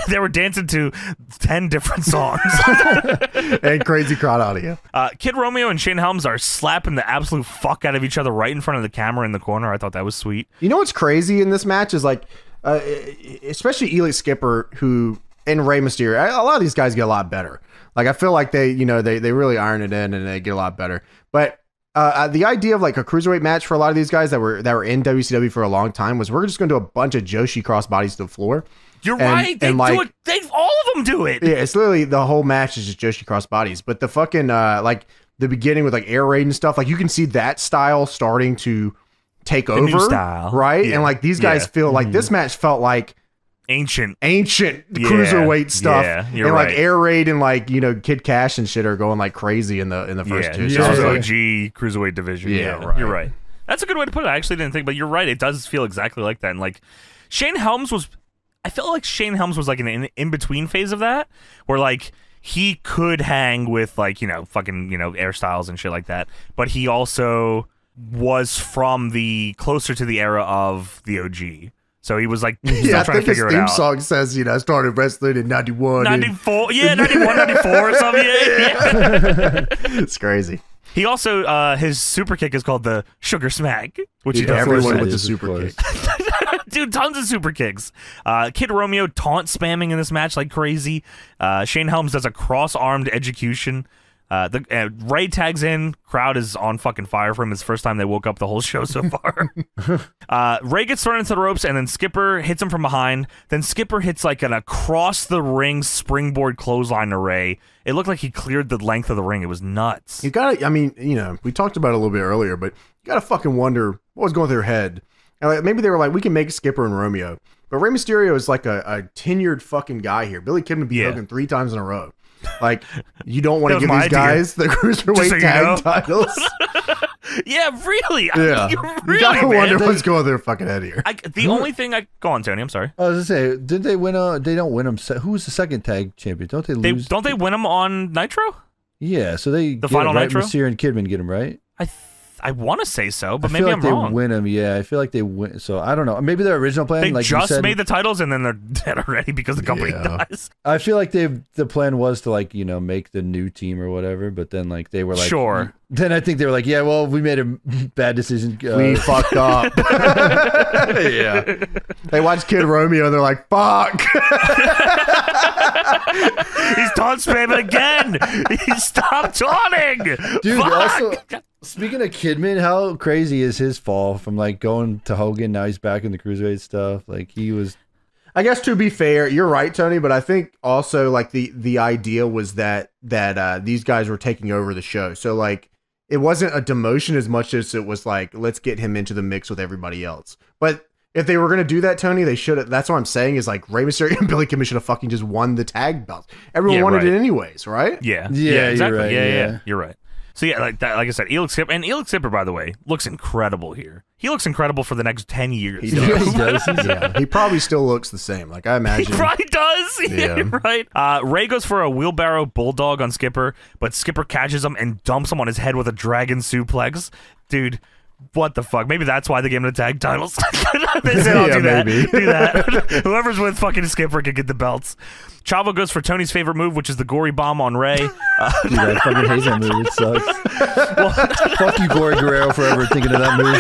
They were dancing to 10 different songs. And crazy crowd audio. Kid Romeo and Shane Helms are slapping the absolute fuck out of each other right in front of the camera in the corner. I thought that was sweet. You know what's crazy in this match is like, especially Elix Skipper, who and Rey Mysterio. A lot of these guys get a lot better. Like I feel like they really iron it in and they get a lot better. But the idea of like a cruiserweight match for a lot of these guys that were in WCW for a long time was we're just going to do a bunch of Joshi crossbodies to the floor. You're right. They do it. All of them do it. Yeah, it's literally the whole match is just Joshi crossbodies. But the fucking like the beginning with like air raid and stuff, like you can see that style starting to take over, new style. Right? Yeah. And like these guys feel like this match felt like ancient cruiserweight stuff. Yeah, you're and right. like air raid and like Kid Kash and shit are going like crazy in the first two. This So I was was like, OG cruiserweight division. Yeah, right. You're right. That's a good way to put it. I actually didn't think, but you're right. It does feel exactly like that. And like Shane Helms was, I felt like Shane Helms was like an in-between phase of that, where like he could hang with like fucking Air Styles and shit like that, but he also was from the closer to the era of the OG. So he was like still trying to figure it out. I think his theme song says, I started wrestling in 91. 94, yeah, 91, 94 or something. Yeah. It's crazy. He also, his super kick is called the Sugar Smack, which he does. Everyone with the super kick. Dude, tons of super kicks. Kid Romeo taunt spamming in this match like crazy. Shane Helms does a cross-armed execution. Ray tags in. Crowd is on fucking fire for him. It's the first time they woke up the whole show so far. Ray gets thrown into the ropes, and then Skipper hits him from behind. Then Skipper hits like an across-the-ring springboard clothesline to Ray. It looked like he cleared the length of the ring. It was nuts. You gotta, we talked about it a little bit earlier, but you gotta fucking wonder what was going through their head. And like, maybe they were like, we can make Skipper and Romeo. But Rey Mysterio is like a tenured fucking guy here. Billy Kidman beat Hogan 3 times in a row. Like, you don't want to give these guys the Cruiserweight tag titles. Yeah, really. Yeah. You gotta wonder what's going through their fucking head here. The only thing go on, Tony, I'm sorry. I was gonna say, did they win they don't win them. Who was the second tag champion? Don't they lose? Don't they win them on Nitro? Yeah, so they the final right? Nitro? Mysterio and Kidman get them, right? I want to say so, but I maybe feel I'm like wrong. They win them, yeah. I feel like they win. So I don't know. Maybe their original plan. They like just you said, made the titles and then they're dead already because the company dies. I feel like the plan was to like make the new team or whatever, but then like they were like sure. Then I think they were like, yeah, well, we made a bad decision. We fucked up. Yeah. They watched Kid Romeo and they're like, fuck. He's taunt spamming again. He stopped taunting. Dude, fuck. Also, speaking of Kidman, how crazy is his fall from like going to Hogan? Now he's back in the Cruiserweight stuff. Like he was. I guess to be fair, you're right, Tony, but I think also like the idea was that these guys were taking over the show. So like it wasn't a demotion as much as it was like, let's get him into the mix with everybody else. But if they were going to do that, Tony, they should have. That's what I'm saying is like Rey Mysterio and Billy Kidman should have fucking just won the tag belts. Everyone wanted it anyways, right? Yeah. Yeah, exactly. You're right, Yeah, you're right. So yeah, like that, like I said, Elix Skipper, by the way, looks incredible here. He looks incredible for the next 10 years. He does. Yeah. He probably still looks the same. Like I imagine. He probably does. Yeah, you're right. Ray goes for a wheelbarrow bulldog on Skipper, but Skipper catches him and dumps him on his head with a dragon suplex. Dude, what the fuck? Maybe that's why they gave him the tag titles. They said, I'll do that. Maybe. Do that. Whoever's with fucking Skipper can get the belts. Chavo goes for Tony's favorite move, which is the gory bomb on Ray. Dude, I fucking hate that move. It sucks. Fuck you, Gory Guerrero, for ever thinking of that move.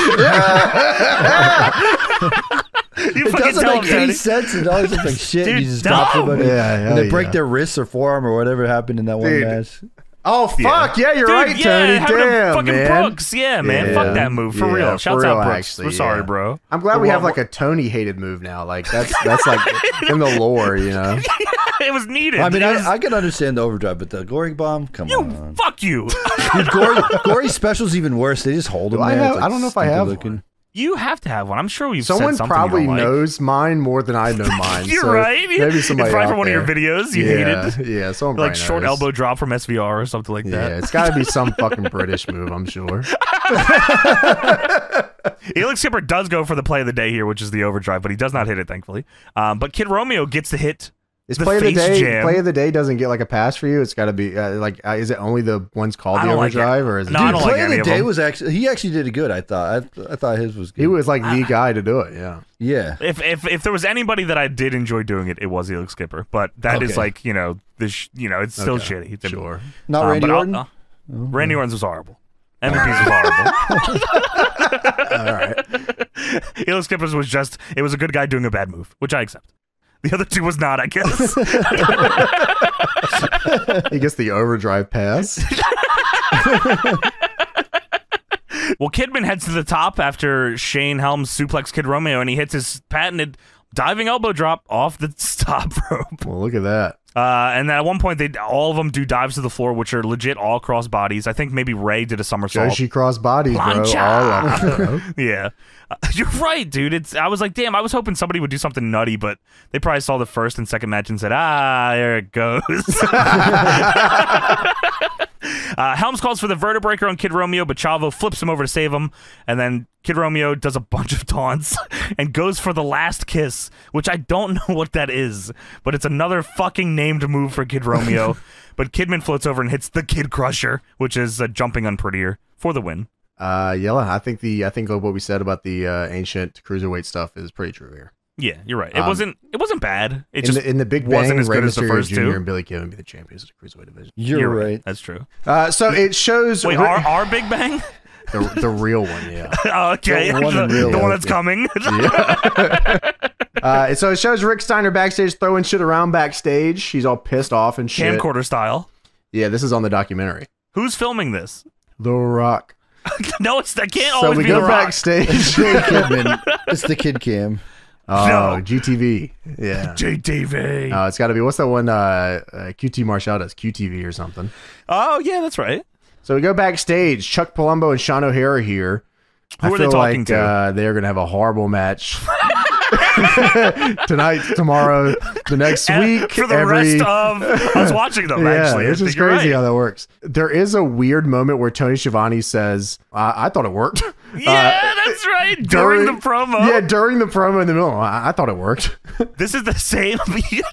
You It doesn't make any sense. It always looks like shit. Dude, you just stop somebody. Yeah, and they break their wrists or forearm or whatever happened in that one match. Oh fuck yeah, you're right, Tony. Damn, fucking man. Brooks. Yeah, man. Fuck that move for real. Shouts out Brooks. We're sorry, bro. I'm glad we have like a Tony hated move now. Like that's like in the lore, It was needed. I mean, I can understand the overdrive, but the gory bomb, come on. Fuck you. Dude, gory special's even worse. They just hold them there. I don't know if I have one. You have to have one. I'm sure you've Someone said something probably you don't like. knows mine more than I know mine. You're so right. Maybe somebody it's probably out from one of your there. videos you hated. Yeah, someone Like probably short knows. elbow drop from SVR or something like that. Yeah, it's got to be some fucking British move, I'm sure. Elix Skipper does go for the play of the day here, which is the overdrive, but he does not hit it, thankfully. But Kid Romeo gets to hit Is the play of the face day jam. play of the day doesn't get like a pass for you? It's got to be is it only the ones called I the don't like it. overdrive or is it? No, I Dude, don't like play of any the of day them. was he actually did it good. I thought his was good. He was like the guy to do it. Yeah. Yeah. If there was anybody that I did enjoy doing it, it was Elix Skipper. But that is Okay. like, it's still shitty. to me. Sure. Not Randy but Orton. Randy Orton's was horrible. MVP's was horrible. All right. Elix Skipper's was just, it was a good guy doing a bad move, which I accept. The other two was not, I guess. He gets the overdrive pass. Well, Kidman heads to the top after Shane Helms suplex Kid Romeo, and he hits his patented diving elbow drop off the top rope. Well, look at that. And then at one point, all of them do dives to the floor, which are legit all cross bodies. I think maybe Ray did a somersault. Joshi cross bodies, bro. Plancha. All of them, bro. Yeah. You're right, dude. I was like, damn, I was hoping somebody would do something nutty, but they probably saw the first and second match and said, there it goes. Helms calls for the vertebreaker on Kid Romeo, but Chavo flips him over to save him, and then Kid Romeo does a bunch of taunts and goes for the last kiss, which I don't know what that is, but it's another fucking named move for Kid Romeo. But Kidman floats over and hits the Kid Crusher, which is jumping unprettier for the win. I think what we said about the ancient cruiserweight stuff is pretty true here. Yeah, you're right. It wasn't bad. It just in the Big wasn't Bang, as Rey good as the Mysterio first Jr. two. and Billy Kidman be the champions of the cruiserweight division. You're right. That's true. So it shows Wait, our Big Bang? the real one, yeah. Okay, The one in real the one life, that's yeah. coming. So it shows Rick Steiner backstage throwing shit around backstage. He's all pissed off and shit. Camcorder style. Yeah, this is on the documentary. Who's filming this? The Rock. No, that can't So always we be go The Rock. backstage. Kidman. It's the Kid Cam. Oh, No. GTV. Yeah. JTV. It's got to be, what's that one QT Marshall does? QTV or something. Oh, yeah, that's right. So we go backstage. Chuck Palumbo and Sean O'Hara here. Who are they talking to? They're going to have a horrible match. Tonight, tomorrow, the next week. For the rest of us watching them, actually. It's just You're crazy right. how that works. There is a weird moment where Tony Schiavone says, I thought it worked. Yeah, that's right. During the promo. Yeah, during the promo in the middle. I thought it worked. This is the same.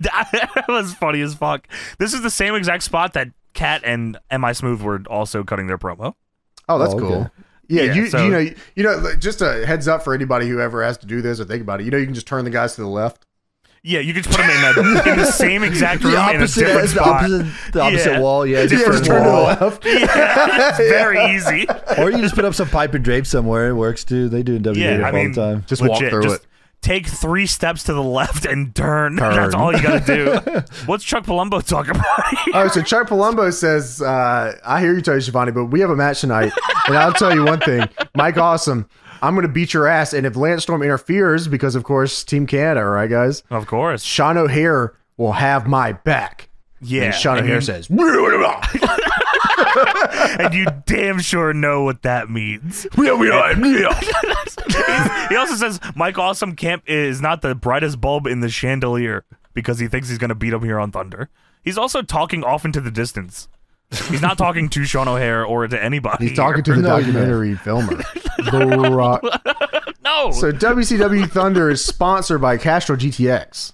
That was funny as fuck. This is the same exact spot that Kat and M.I. Smooth were also cutting their promo. Oh, that's Oh, okay. cool. Yeah, Yeah, you so- you know, just a heads up for anybody who ever has to do this or think about it. You know, you can just turn the guys to the left. Yeah, you could just put them in the same exact room in a different spot. The opposite Yeah. wall. Yeah, Yeah, different just turn to the wall. left. Yeah, it's very easy. Or you just put up some pipe and drape somewhere. It works too. They do in WWE Yeah, I all mean, the time. Just walk legit, through just it. take 3 steps to the left and turn. That's all you gotta do. What's Chuck Palumbo talking about here? Oh, so Chuck Palumbo says, I hear you, Tony Schiavone, but we have a match tonight. And I'll tell you one thing. Mike Awesome, I'm going to beat your ass. And if Lance Storm interferes, because, of course, Team Canada, right, guys? Of course. Sean O'Hare will have my back. Yeah. And Sean O'Hare you- says, and you damn sure know what that means. He also says Mike Awesome is not the brightest bulb in the chandelier because he thinks he's going to beat him here on Thunder. He's also talking off into the distance. He's not talking to Sean O'Hare or to anybody. He's talking to the documentary filmer. The Rock. No. So WCW Thunder is sponsored by Castro GTX.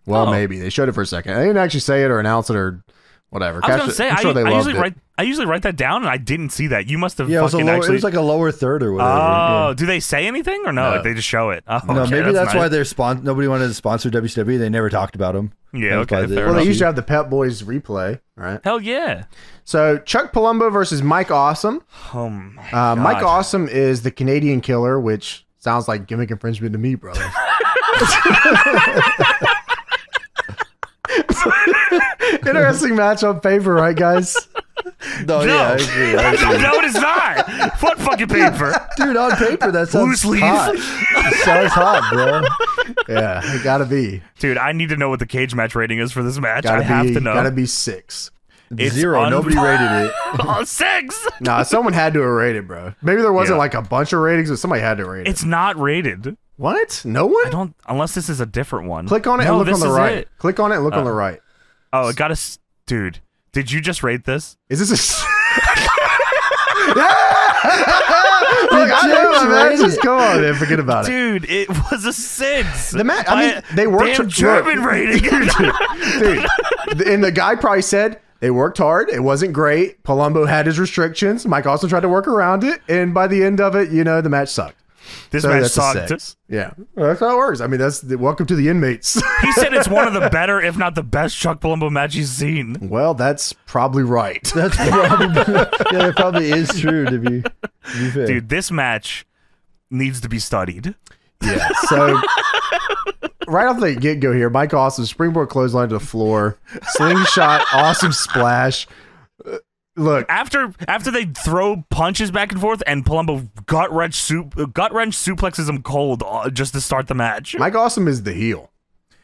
Well, maybe. They showed it for a second. They didn't actually say it or announce it or whatever. I was going to say, I'm sure they loved it. I usually write that down, and I didn't see that. You must have Yeah, it was, fucking it actually... was like a lower third or whatever. Oh, yeah. do they say anything or no? No. They just show it. Oh, No, okay, maybe that's why nice. they're nobody wanted to sponsor WCW. They never talked about them. Yeah, That's okay, why fair Well, they enough. used to have the Pep Boys replay, right? Hell yeah. So Chuck Palumbo versus Mike Awesome. Oh my Mike God. Awesome is the Canadian Killer, which sounds like gimmick infringement to me, brother. Interesting match on paper, right, guys? No, yeah, I agree. I agree. No, it is not. What fucking paper? Dude, on paper, that sounds Loose leaf. hot. It sounds hot, bro. Yeah, it gotta be. Dude, I need to know what the cage match rating is for this match. I have to know. Gotta be 6. It's 0. Nobody rated it. Oh, 6. Nah, someone had to have rated, bro. Maybe there wasn't like a bunch of ratings, but somebody had to rate it. It's not rated. What? No one? I don't, unless this is a different one. Click on it and look on the right. It. Click on it and look on the right. Oh, it got a... Dude, did you just rate this? Is this a... Look, I know, man. Just come on, man. Forget about it. Dude, it was a 6. The match, I mean, they worked... Damn German rating. Dude, and the guy probably said... They worked hard. It wasn't great. Palumbo had his restrictions. Mike also tried to work around it. And by the end of it, you know, the match sucked. This match sucked. Yeah. Well, that's how it works. I mean, that's welcome to the inmates. He said it's one of the better, if not the best, Chuck Palumbo match he's seen. Well, that's probably right. That's probably... yeah, it probably is true, to be fair. Dude, this match needs to be studied. Yeah, so... Right off the get-go here, Mike Awesome, springboard clothesline to the floor, slingshot, awesome splash. Look, after they throw punches back and forth, and Palumbo gut wrench suplexes him cold just to start the match. Mike Awesome is the heel.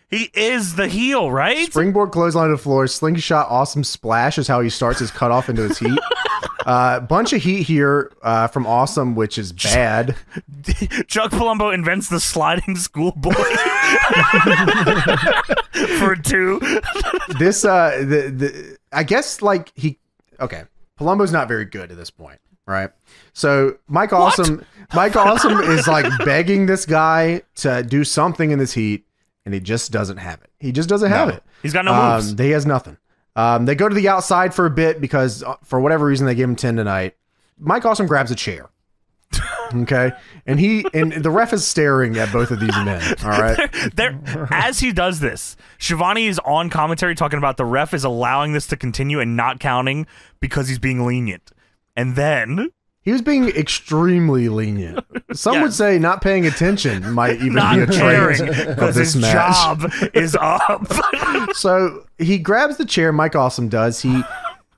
He is the heel, right? Springboard clothesline to the floor, slingshot, awesome splash is how he starts his cutoff into his heat. Bunch of heat here from Awesome, which is bad. Chuck Palumbo invents the sliding schoolboy for 2. This I guess like okay. Palumbo's not very good at this point, right? So Mike Awesome is like begging this guy to do something in this heat, and he just doesn't have it. He just doesn't have it. He's got no moves. He has nothing. They go to the outside for a bit because for whatever reason they give him 10 tonight. Mike Awesome grabs a chair. Okay, and the ref is staring at both of these men. All right, as he does this, Shivani is on commentary talking about the ref is allowing this to continue and not counting because he's being lenient. And then he was being extremely lenient. Some would say not paying attention might even not be a trait of this his match. Job is up. So he grabs the chair. Mike Awesome does. He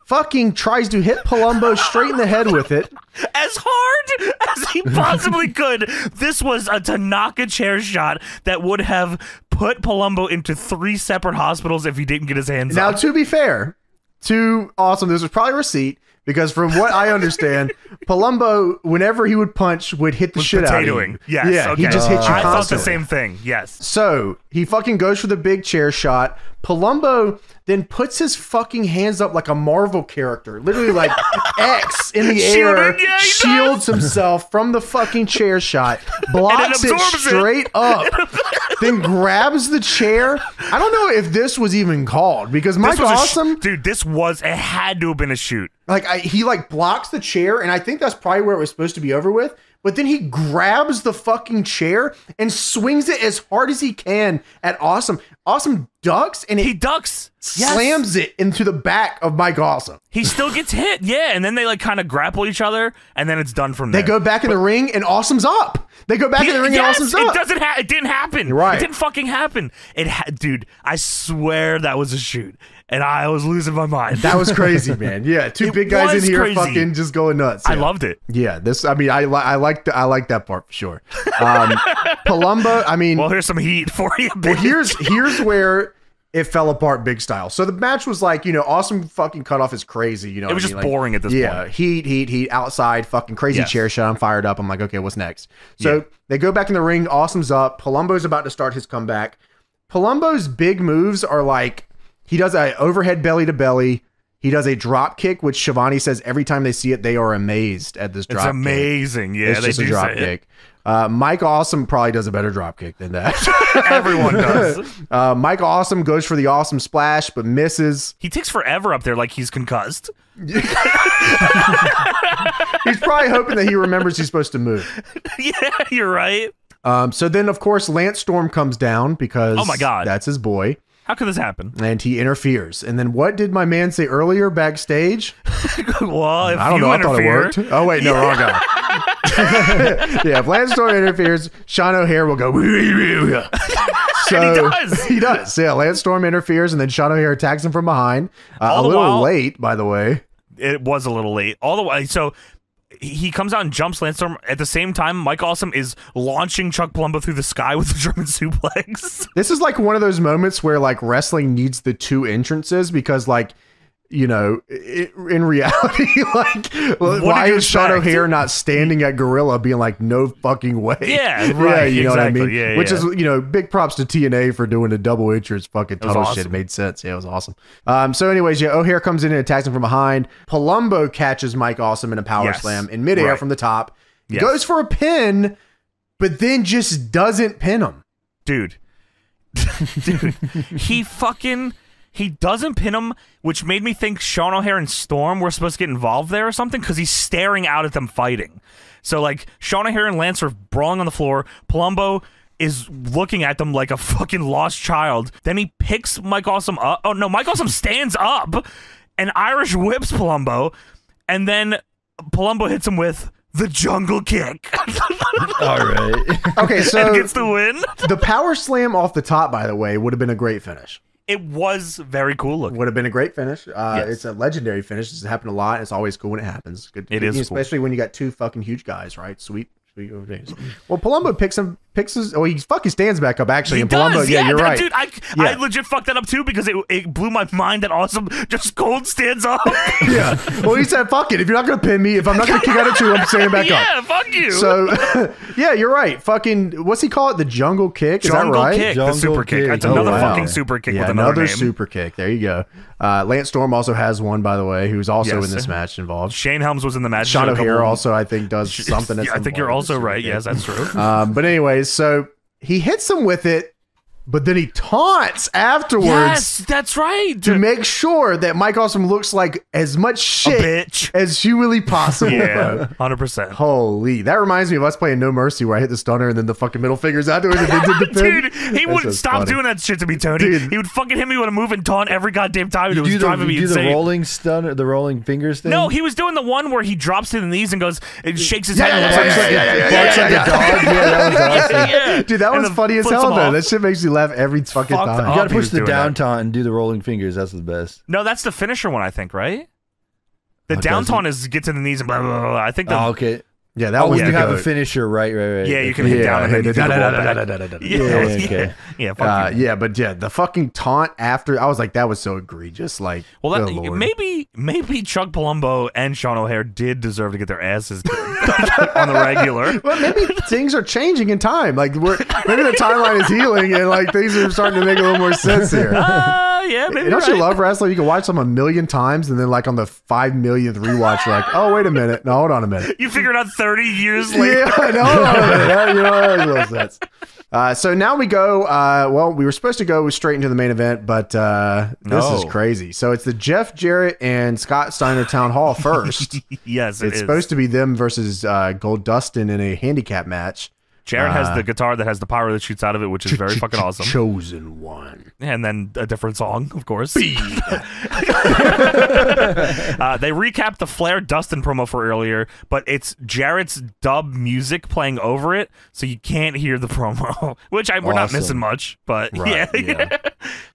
fucking tries to hit Palumbo straight in the head with it. As hard as he possibly could. This was a Tanaka chair shot that would have put Palumbo into 3 separate hospitals if he didn't get his hands Now, on. to be fair to Awesome, this was probably a receipt because from what I understand, Palumbo, whenever he would punch, would hit the shit out of you. Yes, yeah, okay. he just hit you I constantly. thought the same thing, yes. So he fucking goes for the big chair shot. Palumbo then puts his fucking hands up like a Marvel character, literally like X in the air, shields himself from the fucking chair shot, blocks it straight up, then grabs the chair. I don't know if this was even called because Mike Awesome, dude, it had to have been a shoot. Like he like blocks the chair, and I think that's probably where it was supposed to be over with. But then he grabs the fucking chair and swings it as hard as he can at Awesome. Awesome ducks, and he ducks, slams it into the back of Mike Awesome. He still gets hit, yeah, and then they like kind of grapple each other, and then it's done from there. They go back in the ring, and Awesome's up. They go back in the ring, and Awesome's up. It didn't happen. You're right. It didn't fucking happen. Dude, I swear that was a shoot. And I was losing my mind. That was crazy, man. Yeah, 2 big guys in here fucking just going nuts. Yeah. I loved it. Yeah, I like that part for sure. Palumbo, I mean, well, here's some heat for you. Well, here's where it fell apart big style. So the match was like, Awesome fucking cutoff is crazy. It was just boring at this point. Yeah, heat outside, fucking crazy chair shot. I'm fired up. I'm like, okay, what's next? So they go back in the ring. Awesome's up. Palumbo's about to start his comeback. Palumbo's big moves are like, he does an overhead belly to belly. He does a drop kick, which Shivani says every time they see it, they are amazed at this drop kick. It's amazing. Yeah, it's just a drop kick. Mike Awesome probably does a better drop kick than that. Everyone does. Mike Awesome goes for the awesome splash, but misses. He takes forever up there like he's concussed. He's probably hoping that he remembers he's supposed to move. Yeah, you're right. So then, of course, Lance Storm comes down because oh my God, that's his boy. How could this happen? And he interferes. And then what did my man say earlier backstage? Well, if I don't know. I thought it worked. Oh, wait. No, wrong guy. Yeah, if Lance Storm interferes, Sean O'Haire will go. So he does. Yeah, Lance Storm interferes, and then Sean O'Haire attacks him from behind. A little late, by the way. It was a little late. All the way. So he comes out and jumps Lance Storm. At the same time, Mike Awesome is launching Chuck Palumbo through the sky with a German suplex. This is like one of those moments where like wrestling needs the 2 entrances because like you know, in reality, like, why is Sean O'Haire not standing at Gorilla being like, no fucking way? Yeah, right. Yeah, you know exactly. what I mean? Yeah, Which yeah. is, you know, big props to TNA for doing the double entrance fucking tunnel awesome. shit. It made sense. Yeah, it was awesome. So anyways, yeah, O'Haire comes in and attacks him from behind. Palumbo catches Mike Awesome in a power slam in midair from the top. Yes. Goes for a pin, but then just doesn't pin him. Dude, he doesn't pin him, which made me think Sean O'Haire and Storm were supposed to get involved there or something, because he's staring out at them fighting. So, like, Sean O'Haire and Lance are brawling on the floor. Palumbo is looking at them like a fucking lost child. Then he picks Mike Awesome up. Oh, no, Mike Awesome stands up and Irish whips Palumbo, and then Palumbo hits him with the jungle kick. All right. Okay, so and gets the win. the power slam off the top, by the way, would have been a great finish. It was very cool looking. Would have been a great finish. Yes. It's a legendary finish. It's happened a lot. It's always cool when it happens. Good, It is cool. especially when you got two fucking huge guys, right? Sweet days. Well, Palumbo picks his. Oh, he fucking stands back up actually. He And Palumbo, does, yeah, you're right. Dude, I legit fucked that up too, because it blew my mind that Awesome just cold stands up. Yeah. Well, he said, "Fuck it. If you're not gonna pin me, if I'm not gonna kick out of two, I'm standing back up." Yeah, fuck you. So, yeah, you're right. Fucking, what's he call it? The jungle kick? Is jungle that right? kick, the Jungle super kick. kick. That's Oh, another wow. fucking super kick Yeah, with another name. super kick. There you go. Lance Storm also has one, by the way, who's also Yes. in this match involved. Shane Helms was in the match. Sean Did a O'Haire couple- also, I think, does something. Yeah, I think you're also right. Yes, that's true. But anyways, so he hits him with it, but then he taunts afterwards Yes, that's right. to make sure that Mike Awesome looks like as much shit bitch. as humanly possible. Yeah, bro. 100%. Holy, that reminds me of us playing No Mercy, where I hit the stunner and then the fucking middle fingers afterwards. And then did the pin. Dude, he That's wouldn't so stop funny. doing that shit to me, Tony. Dude. He would fucking hit me with a move and taunt every goddamn time. It was You driving me do the insane. rolling stunner, the rolling fingers thing. No, he was doing the one where he drops to the knees and goes, and shakes his Yeah, head. yeah, and yeah, looks yeah, like yeah, a- yeah, Dog, yeah, that was awesome. yeah. Dude, that And was then funny as flips hell, him though. off. That shit makes me laugh every fucking Fucked time. up. You gotta he was push the doing down that. taunt and do the rolling fingers. That's the best. No, that's the finisher one, I think, right? The Oh, down does taunt is get to the knees and blah, blah, blah, blah. I think the... Oh, okay. Yeah, that Oh, was when you the have a goat. finisher, right. Yeah, you can hit down and then you do the roll back. Yeah, okay. Yeah, fuck you. Yeah, but yeah, the fucking taunt after, I was like, that was so egregious. Like, Well, good Lord. maybe Chuck Palumbo and Sean O'Haire did deserve to get their asses kicked on the regular. Well, maybe things are changing in time. Like, maybe the timeline is healing and like things are starting to make a little more sense here. Yeah, maybe. Don't right. you love wrestling? You can watch them 1,000,000 times, and then like on the 5 millionth rewatch, you're like, oh, wait a minute. No, hold on a minute. You figured out 30 years later. Yeah, I know. Hold on a minute. That makes a little sense. So now we go. Well, we were supposed to go straight into the main event, but this is crazy. So it's the Jeff Jarrett and Scott Steiner Town Hall first. Yes, It's supposed to be them versus Goldust in a handicap match. Jarrett has the guitar that has the power that shoots out of it, which is very fucking awesome. Chosen one. And then a different song, of course. They recapped the Flair Dustin promo for earlier, but it's Jarrett's dub music playing over it, so you can't hear the promo, which we're not missing much, but Right, yeah.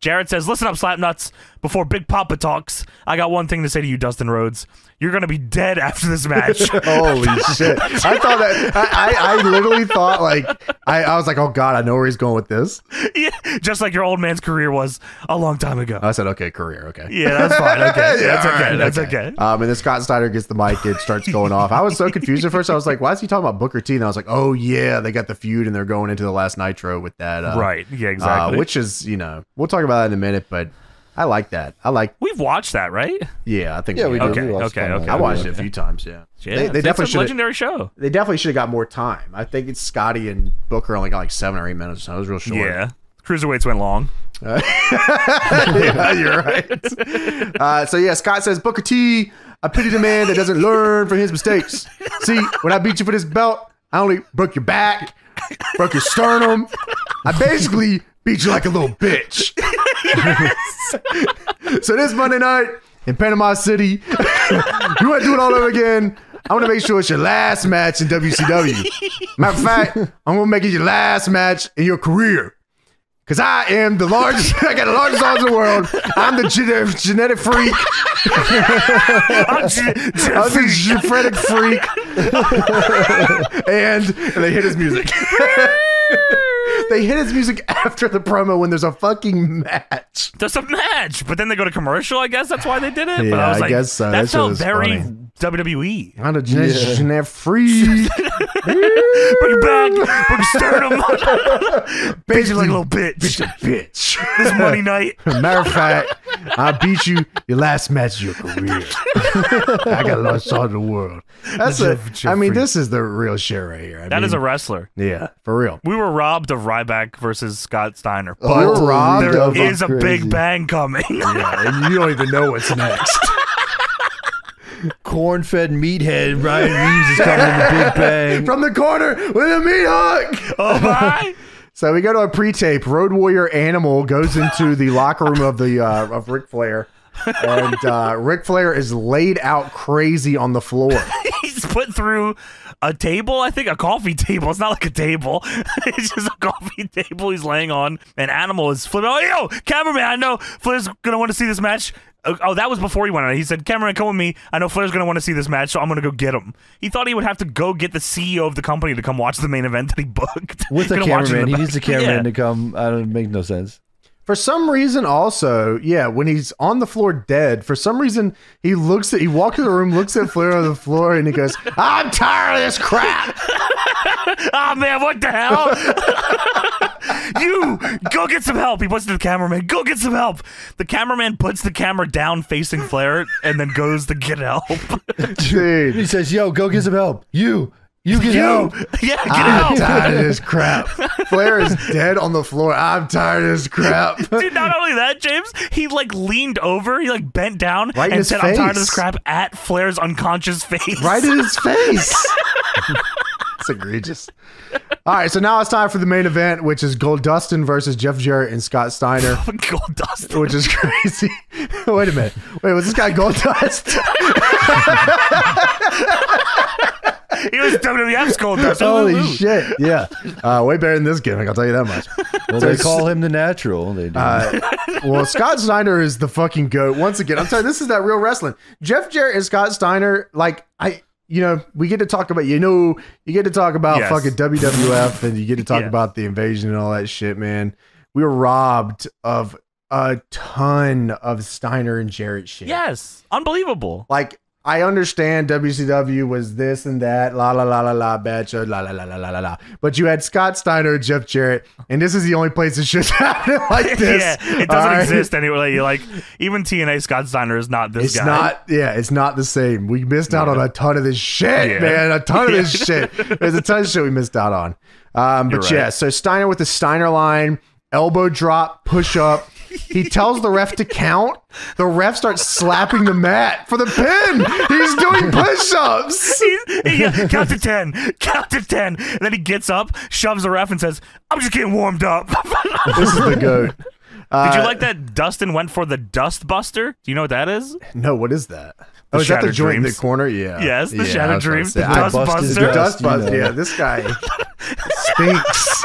Jarrett says, listen up, Slapnuts. Before Big Papa talks, I got one thing to say to you, Dustin Rhodes. You're going to be dead after this match. Holy shit. I thought that, I literally thought like, I was like, oh God, I know where he's going with this. Yeah, just like your old man's career was a long time ago. I said, okay, career, okay. Yeah, that's fine. Okay, Yeah, that's all okay. right, That's okay. okay. And then Scott Steiner gets the mic, it starts going off. I was so confused at first. I was like, why is he talking about Booker T? And I was like, oh yeah, they got the feud and they're going into the last Nitro with that. Right. Yeah, exactly. Which is, we'll talk about that in a minute, but I like that. We've watched that, right? Yeah, I think Yeah, we do. Okay, We watched okay, some of okay. that. I watched it a few times. Yeah, Yeah, they it's definitely a should. legendary show. They definitely should have got more time. I think it's Scotty and Booker only got like 7 or 8 minutes. So it was real short. Yeah. Cruiserweights went long. Yeah, you're right. So yeah, Scott says, Booker T, I pity the man that doesn't learn from his mistakes. See, when I beat you for this belt, I only broke your back, broke your sternum. I basically beat you like a little bitch. So this Monday night in Panama City, you want to do it all over again? I want to make sure it's your last match in WCW. Matter of fact, I'm going to make it your last match in your career. Because I am the largest, I got the largest arms in the world. I'm the genetic freak. I'm the genetic freak. And they hit his music. They hit his music after the promo when there's a fucking match. There's a match, but then they go to commercial. I guess that's why they did it. Yeah, but I was like, guess so. That felt very funny. WWE. On a Genève free. Bring it back. Bring sternum. Bitch you like a little bitch. Bitch. This Monday night. Matter of fact, I beat you your last match of your career. I got lost all the world. That's I mean, this is the real shit right here. That is a wrestler. Yeah, for real. We were robbed of Ryback versus Scott Steiner. But we were robbed there is a big bang coming. Yeah, and you don't even know what's next. Corn-fed meathead Ryan Reeves is coming in the Big Bang. From the corner with a meat hook. Oh, my. So we go to a pre-tape. Road Warrior Animal goes into the locker room of the of Ric Flair. And Ric Flair is laid out crazy on the floor. He's put through a table, I think a coffee table. It's not like a table. It's just a coffee table he's laying on. An Animal is flipping. Oh, yo, cameraman, I know Flair's going to want to see this match. Oh, that was before he went on. He said, cameraman, come with me. I know Flair's going to want to see this match, so I'm going to go get him. He thought he would have to go get the CEO of the company to come watch the main event that he booked. With the cameraman. He needs the cameraman to come. I don't make no sense. For some reason, also, yeah, when he's on the floor dead, for some reason, he walks in the room, looks at Flair on the floor, and he goes, I'm tired of this crap. Oh, man, what the hell? You, go get some help. He puts to the cameraman, go get some help. The cameraman puts the camera down facing Flair and then goes to get help. Dude. He says, yo, go get some help. You get help. Yeah, get I'm help. tired of this crap. Flair is dead on the floor. I'm tired of this crap. Dude, not only that, James, he like leaned over, he like bent down right and said, I'm tired of face. this crap at Flair's unconscious face. Right in his face. It's egregious. All right, so now it's time for the main event, which is Dustin versus Jeff Jarrett and Scott Steiner. Goldust. Which is crazy. Wait a minute. Wait, was this guy Goldust? He was WWF's Goldust. Holy shit. Yeah. Way better than this gimmick, I'll tell you that much. Well, they call him the natural. They do. Well, Scott Steiner is the fucking GOAT. Once again, I'm telling you, this is that real wrestling. Jeff Jarrett and Scott Steiner, like, we get to talk about, you get to talk about fucking WWF and you get to talk about the invasion and all that shit, man. We were robbed of a ton of Steiner and Jarrett shit. Yes. Unbelievable. Like, I understand WCW was this and that, la la la la la, bad show, la la la la la la la. But you had Scott Steiner and Jeff Jarrett, and this is the only place it should happen like this. Yeah, it doesn't exist anyway. Like, even TNA Scott Steiner is not this guy. It's not the same. We missed out on a ton of this shit, man. A ton of this shit. There's a ton of shit we missed out on. But yeah, so Steiner with the Steiner line, elbow drop, push up. He tells the ref to count. The ref starts slapping the mat for the pin. He's doing push-ups. Count to 10. Count to 10. And then he gets up, shoves the ref, and says, I'm just getting warmed up. This is the GOAT. Did you like that Dustin went for the Dust Buster? Do you know what that is? No, what is that? Oh, is that the joint in the corner? Yeah. Yes, the Shattered Dreams. The Dust Buster. Dust Buster. Yeah, this guy stinks.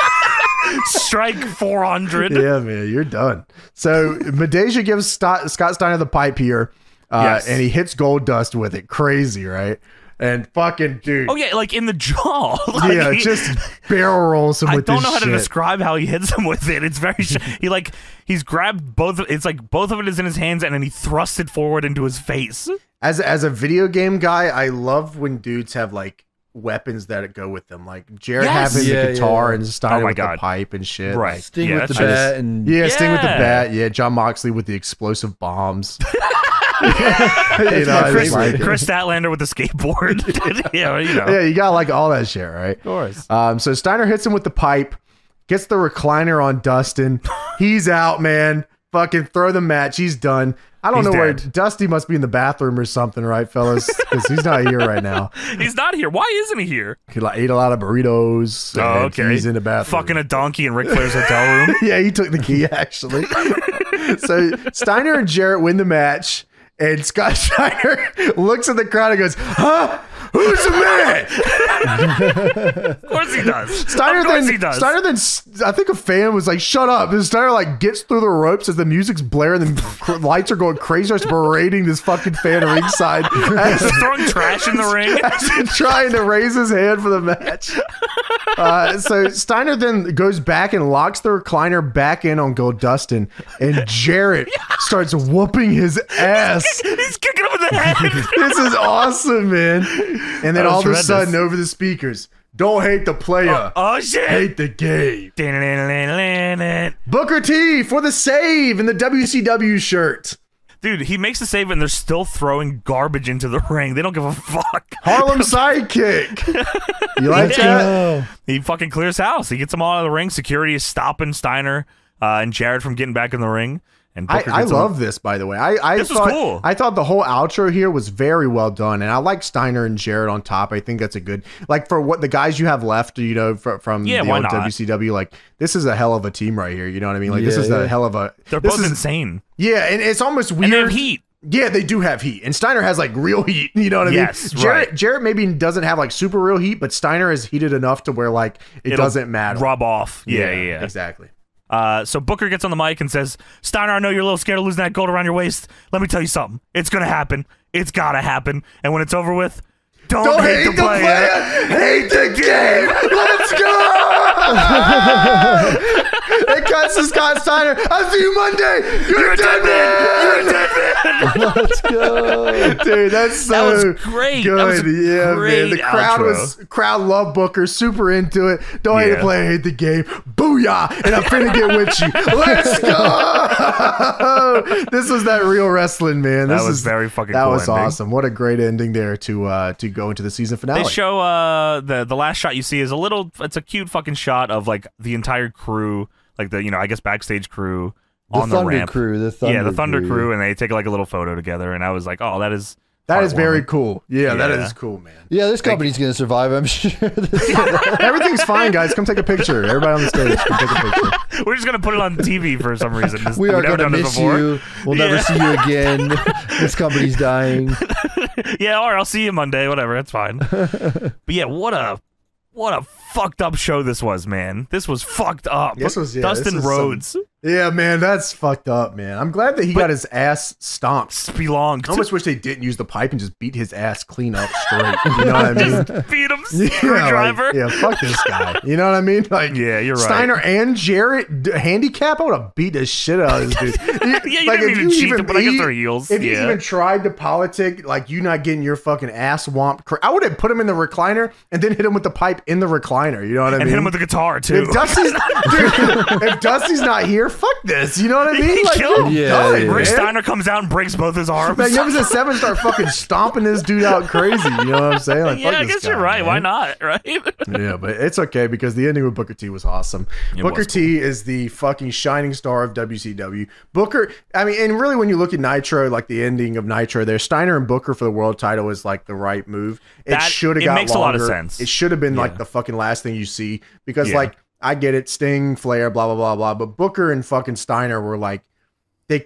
Strike 400. Yeah, man, you're done. So Medeja gives Scott Steiner the pipe here, and he hits Goldust with it. Crazy, right? And fucking dude. Oh yeah, like in the jaw. Like, just barrel rolls him with this I don't know how to shit. describe how he hits him with it. It's very he's grabbed both. It's like both of it is in his hands, and then he thrusts it forward into his face. As a video game guy, I love when dudes have like weapons that go with them, like Jarrett having the guitar and Steiner with the pipe and shit. Right, Like, Sting with the bat and Sting with the bat. Yeah, John Moxley with the explosive bombs. Chris Statlander with the skateboard. Yeah, you got like all that shit, right? Of course. So Steiner hits him with the pipe, gets the recliner on Dustin. He's out, man. Fucking throw the match. He's done. I don't know where Dusty must be in the bathroom or something, right, fellas? Because he's not here right now. He's not here. Why isn't he here? He ate a lot of burritos. Oh, okay. He's in the bathroom. Fucking a donkey in Ric Flair's hotel room. Yeah, he took the key, actually. So Steiner and Jarrett win the match, and Scott Steiner looks at the crowd and goes, huh? Who's the man? Of course he does. Steiner Of course then, he does. Steiner then, I think a fan was like, shut up. And Steiner like gets through the ropes as the music's blaring and lights are going crazy, starts berating this fucking fan ringside. As throwing trash in the ring. as he's trying to raise his hand for the match. So Steiner then goes back and locks the recliner back in on Goldust, and Jarrett starts whooping his ass. He's kicking him in the head. This is awesome, man. And then all of a sudden, over the speakers, don't hate the player. Oh shit. Hate the game. Booker T for the save in the WCW shirt. Dude, he makes the save and they're still throwing garbage into the ring. They don't give a fuck. Harlem sidekick. You like that? He fucking clears house. He gets them all out of the ring. Security is stopping Steiner and Jarrett from getting back in the ring. And I love this, by the way. This was cool. I thought the whole outro here was very well done, and I like Steiner and Jarrett on top. I think that's a good, like, for what the guys you have left, you know, from the old WCW. Like, this is a hell of a team right here. You know what I mean? Like, this is a hell of a. They're both insane. Yeah, and it's almost weird. And they have heat. Yeah, they do have heat, and Steiner has like real heat. You know what I mean? Yes, Jarrett maybe doesn't have like super real heat, but Steiner is heated enough to where like it doesn't matter. Rub off. Yeah, exactly. So Booker gets on the mic and says, Steiner, I know you're a little scared of losing that gold around your waist. Let me tell you something. It's going to happen. It's got to happen. And when it's over with, don't hate the player. Hate the game. Let's go. It cuts to Scott Steiner. I'll see you Monday. You're a dead man. You're a dead man. Let's go. Dude, that's so that was great. good. That was yeah, great man. The crowd loved Booker, super into it. Don't hate the player, hate the game. Booyah. And I'm finna get with you. Let's go. This was that real wrestling, man. That was very fucking cool. That was ending. awesome. What a great ending there to go into the season finale. They show the last shot you see is it's a cute fucking shot of like the entire crew, like the, you know, I guess backstage crew on the ramp. The Thunder crew, and they take like a little photo together, and I was like, oh, that is very cool. Yeah, that is cool, man. Yeah, this company's gonna survive, I'm sure. Everything's fine, guys. Come take a picture. Everybody on the stage, come take a picture. We're just gonna put it on TV for some reason. We are gonna miss you. We'll never see you again. This company's dying. Yeah, or I'll see you Monday. Whatever, it's fine. But yeah, what a fucked up show this was, man. This was fucked up. Dustin Rhodes. Yeah, man, that's fucked up, man. I'm glad that he got his ass stomped. Spelonked. I almost wish they didn't use the pipe and just beat his ass clean up straight. You know what I mean? Beat him, screwdriver. Like, fuck this guy. You know what I mean? Like, yeah, you're right. Steiner and Jarrett handicap. I would have beat the shit out of this dude. Yeah, you like, didn't even cheat them, but I guess they're heels. If you even tried to politic, like you not getting your fucking ass whomped, I would have put him in the recliner and then hit him with the pipe in the recliner. You know what I mean? And hit him with the guitar too. If Dusty's not here, fuck this. You know what I mean? Like, kill him. Yeah, Rick Steiner comes out and breaks both his arms. Magnificent Seven start fucking stomping this dude out crazy. You know what I'm saying? Like, yeah, I guess you're right. Man. Why not? Right? Yeah, but it's okay because the ending with Booker T was awesome. Booker T is the fucking shining star of WCW. Booker, I mean, and really when you look at Nitro, like the ending of Nitro there, Steiner and Booker for the world title is like the right move. It should have got longer. It makes a lot of sense. It should have been like the fucking last thing you see because like, I get it, Sting, Flair, blah, blah, blah, blah, but Booker and fucking Steiner were like, they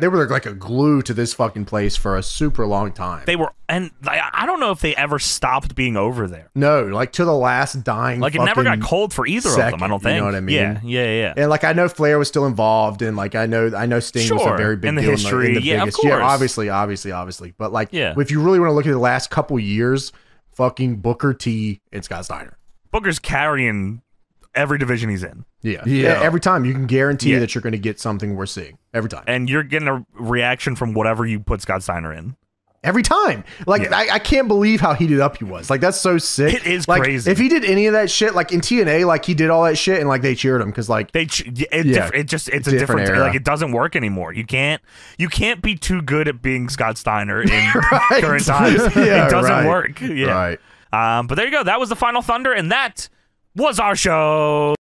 were like a glue to this fucking place for a super long time. They were, and I don't know if they ever stopped being over there. No, like to the last dying. Like it never got cold for either of them. I don't think. You know what I mean? Yeah. And like I know Flair was still involved, and like I know Sting was a very big deal history. In the yeah, biggest. Of course. Yeah, obviously. But like, if you really want to look at the last couple years, fucking Booker T and Scott Steiner. Booker's carrying every division he's in. Yeah. Every time you can guarantee that you're going to get something we're seeing. Every time. And you're getting a reaction from whatever you put Scott Steiner in. Every time. Like, I can't believe how heated up he was. Like, that's so sick. It is like, crazy. If he did any of that shit, like in TNA, like he did all that shit and like they cheered him because like it's a different era. Like it doesn't work anymore. You can't be too good at being Scott Steiner in current times. It doesn't work. Yeah. Right. But there you go. That was the final Thunder, and that was our show.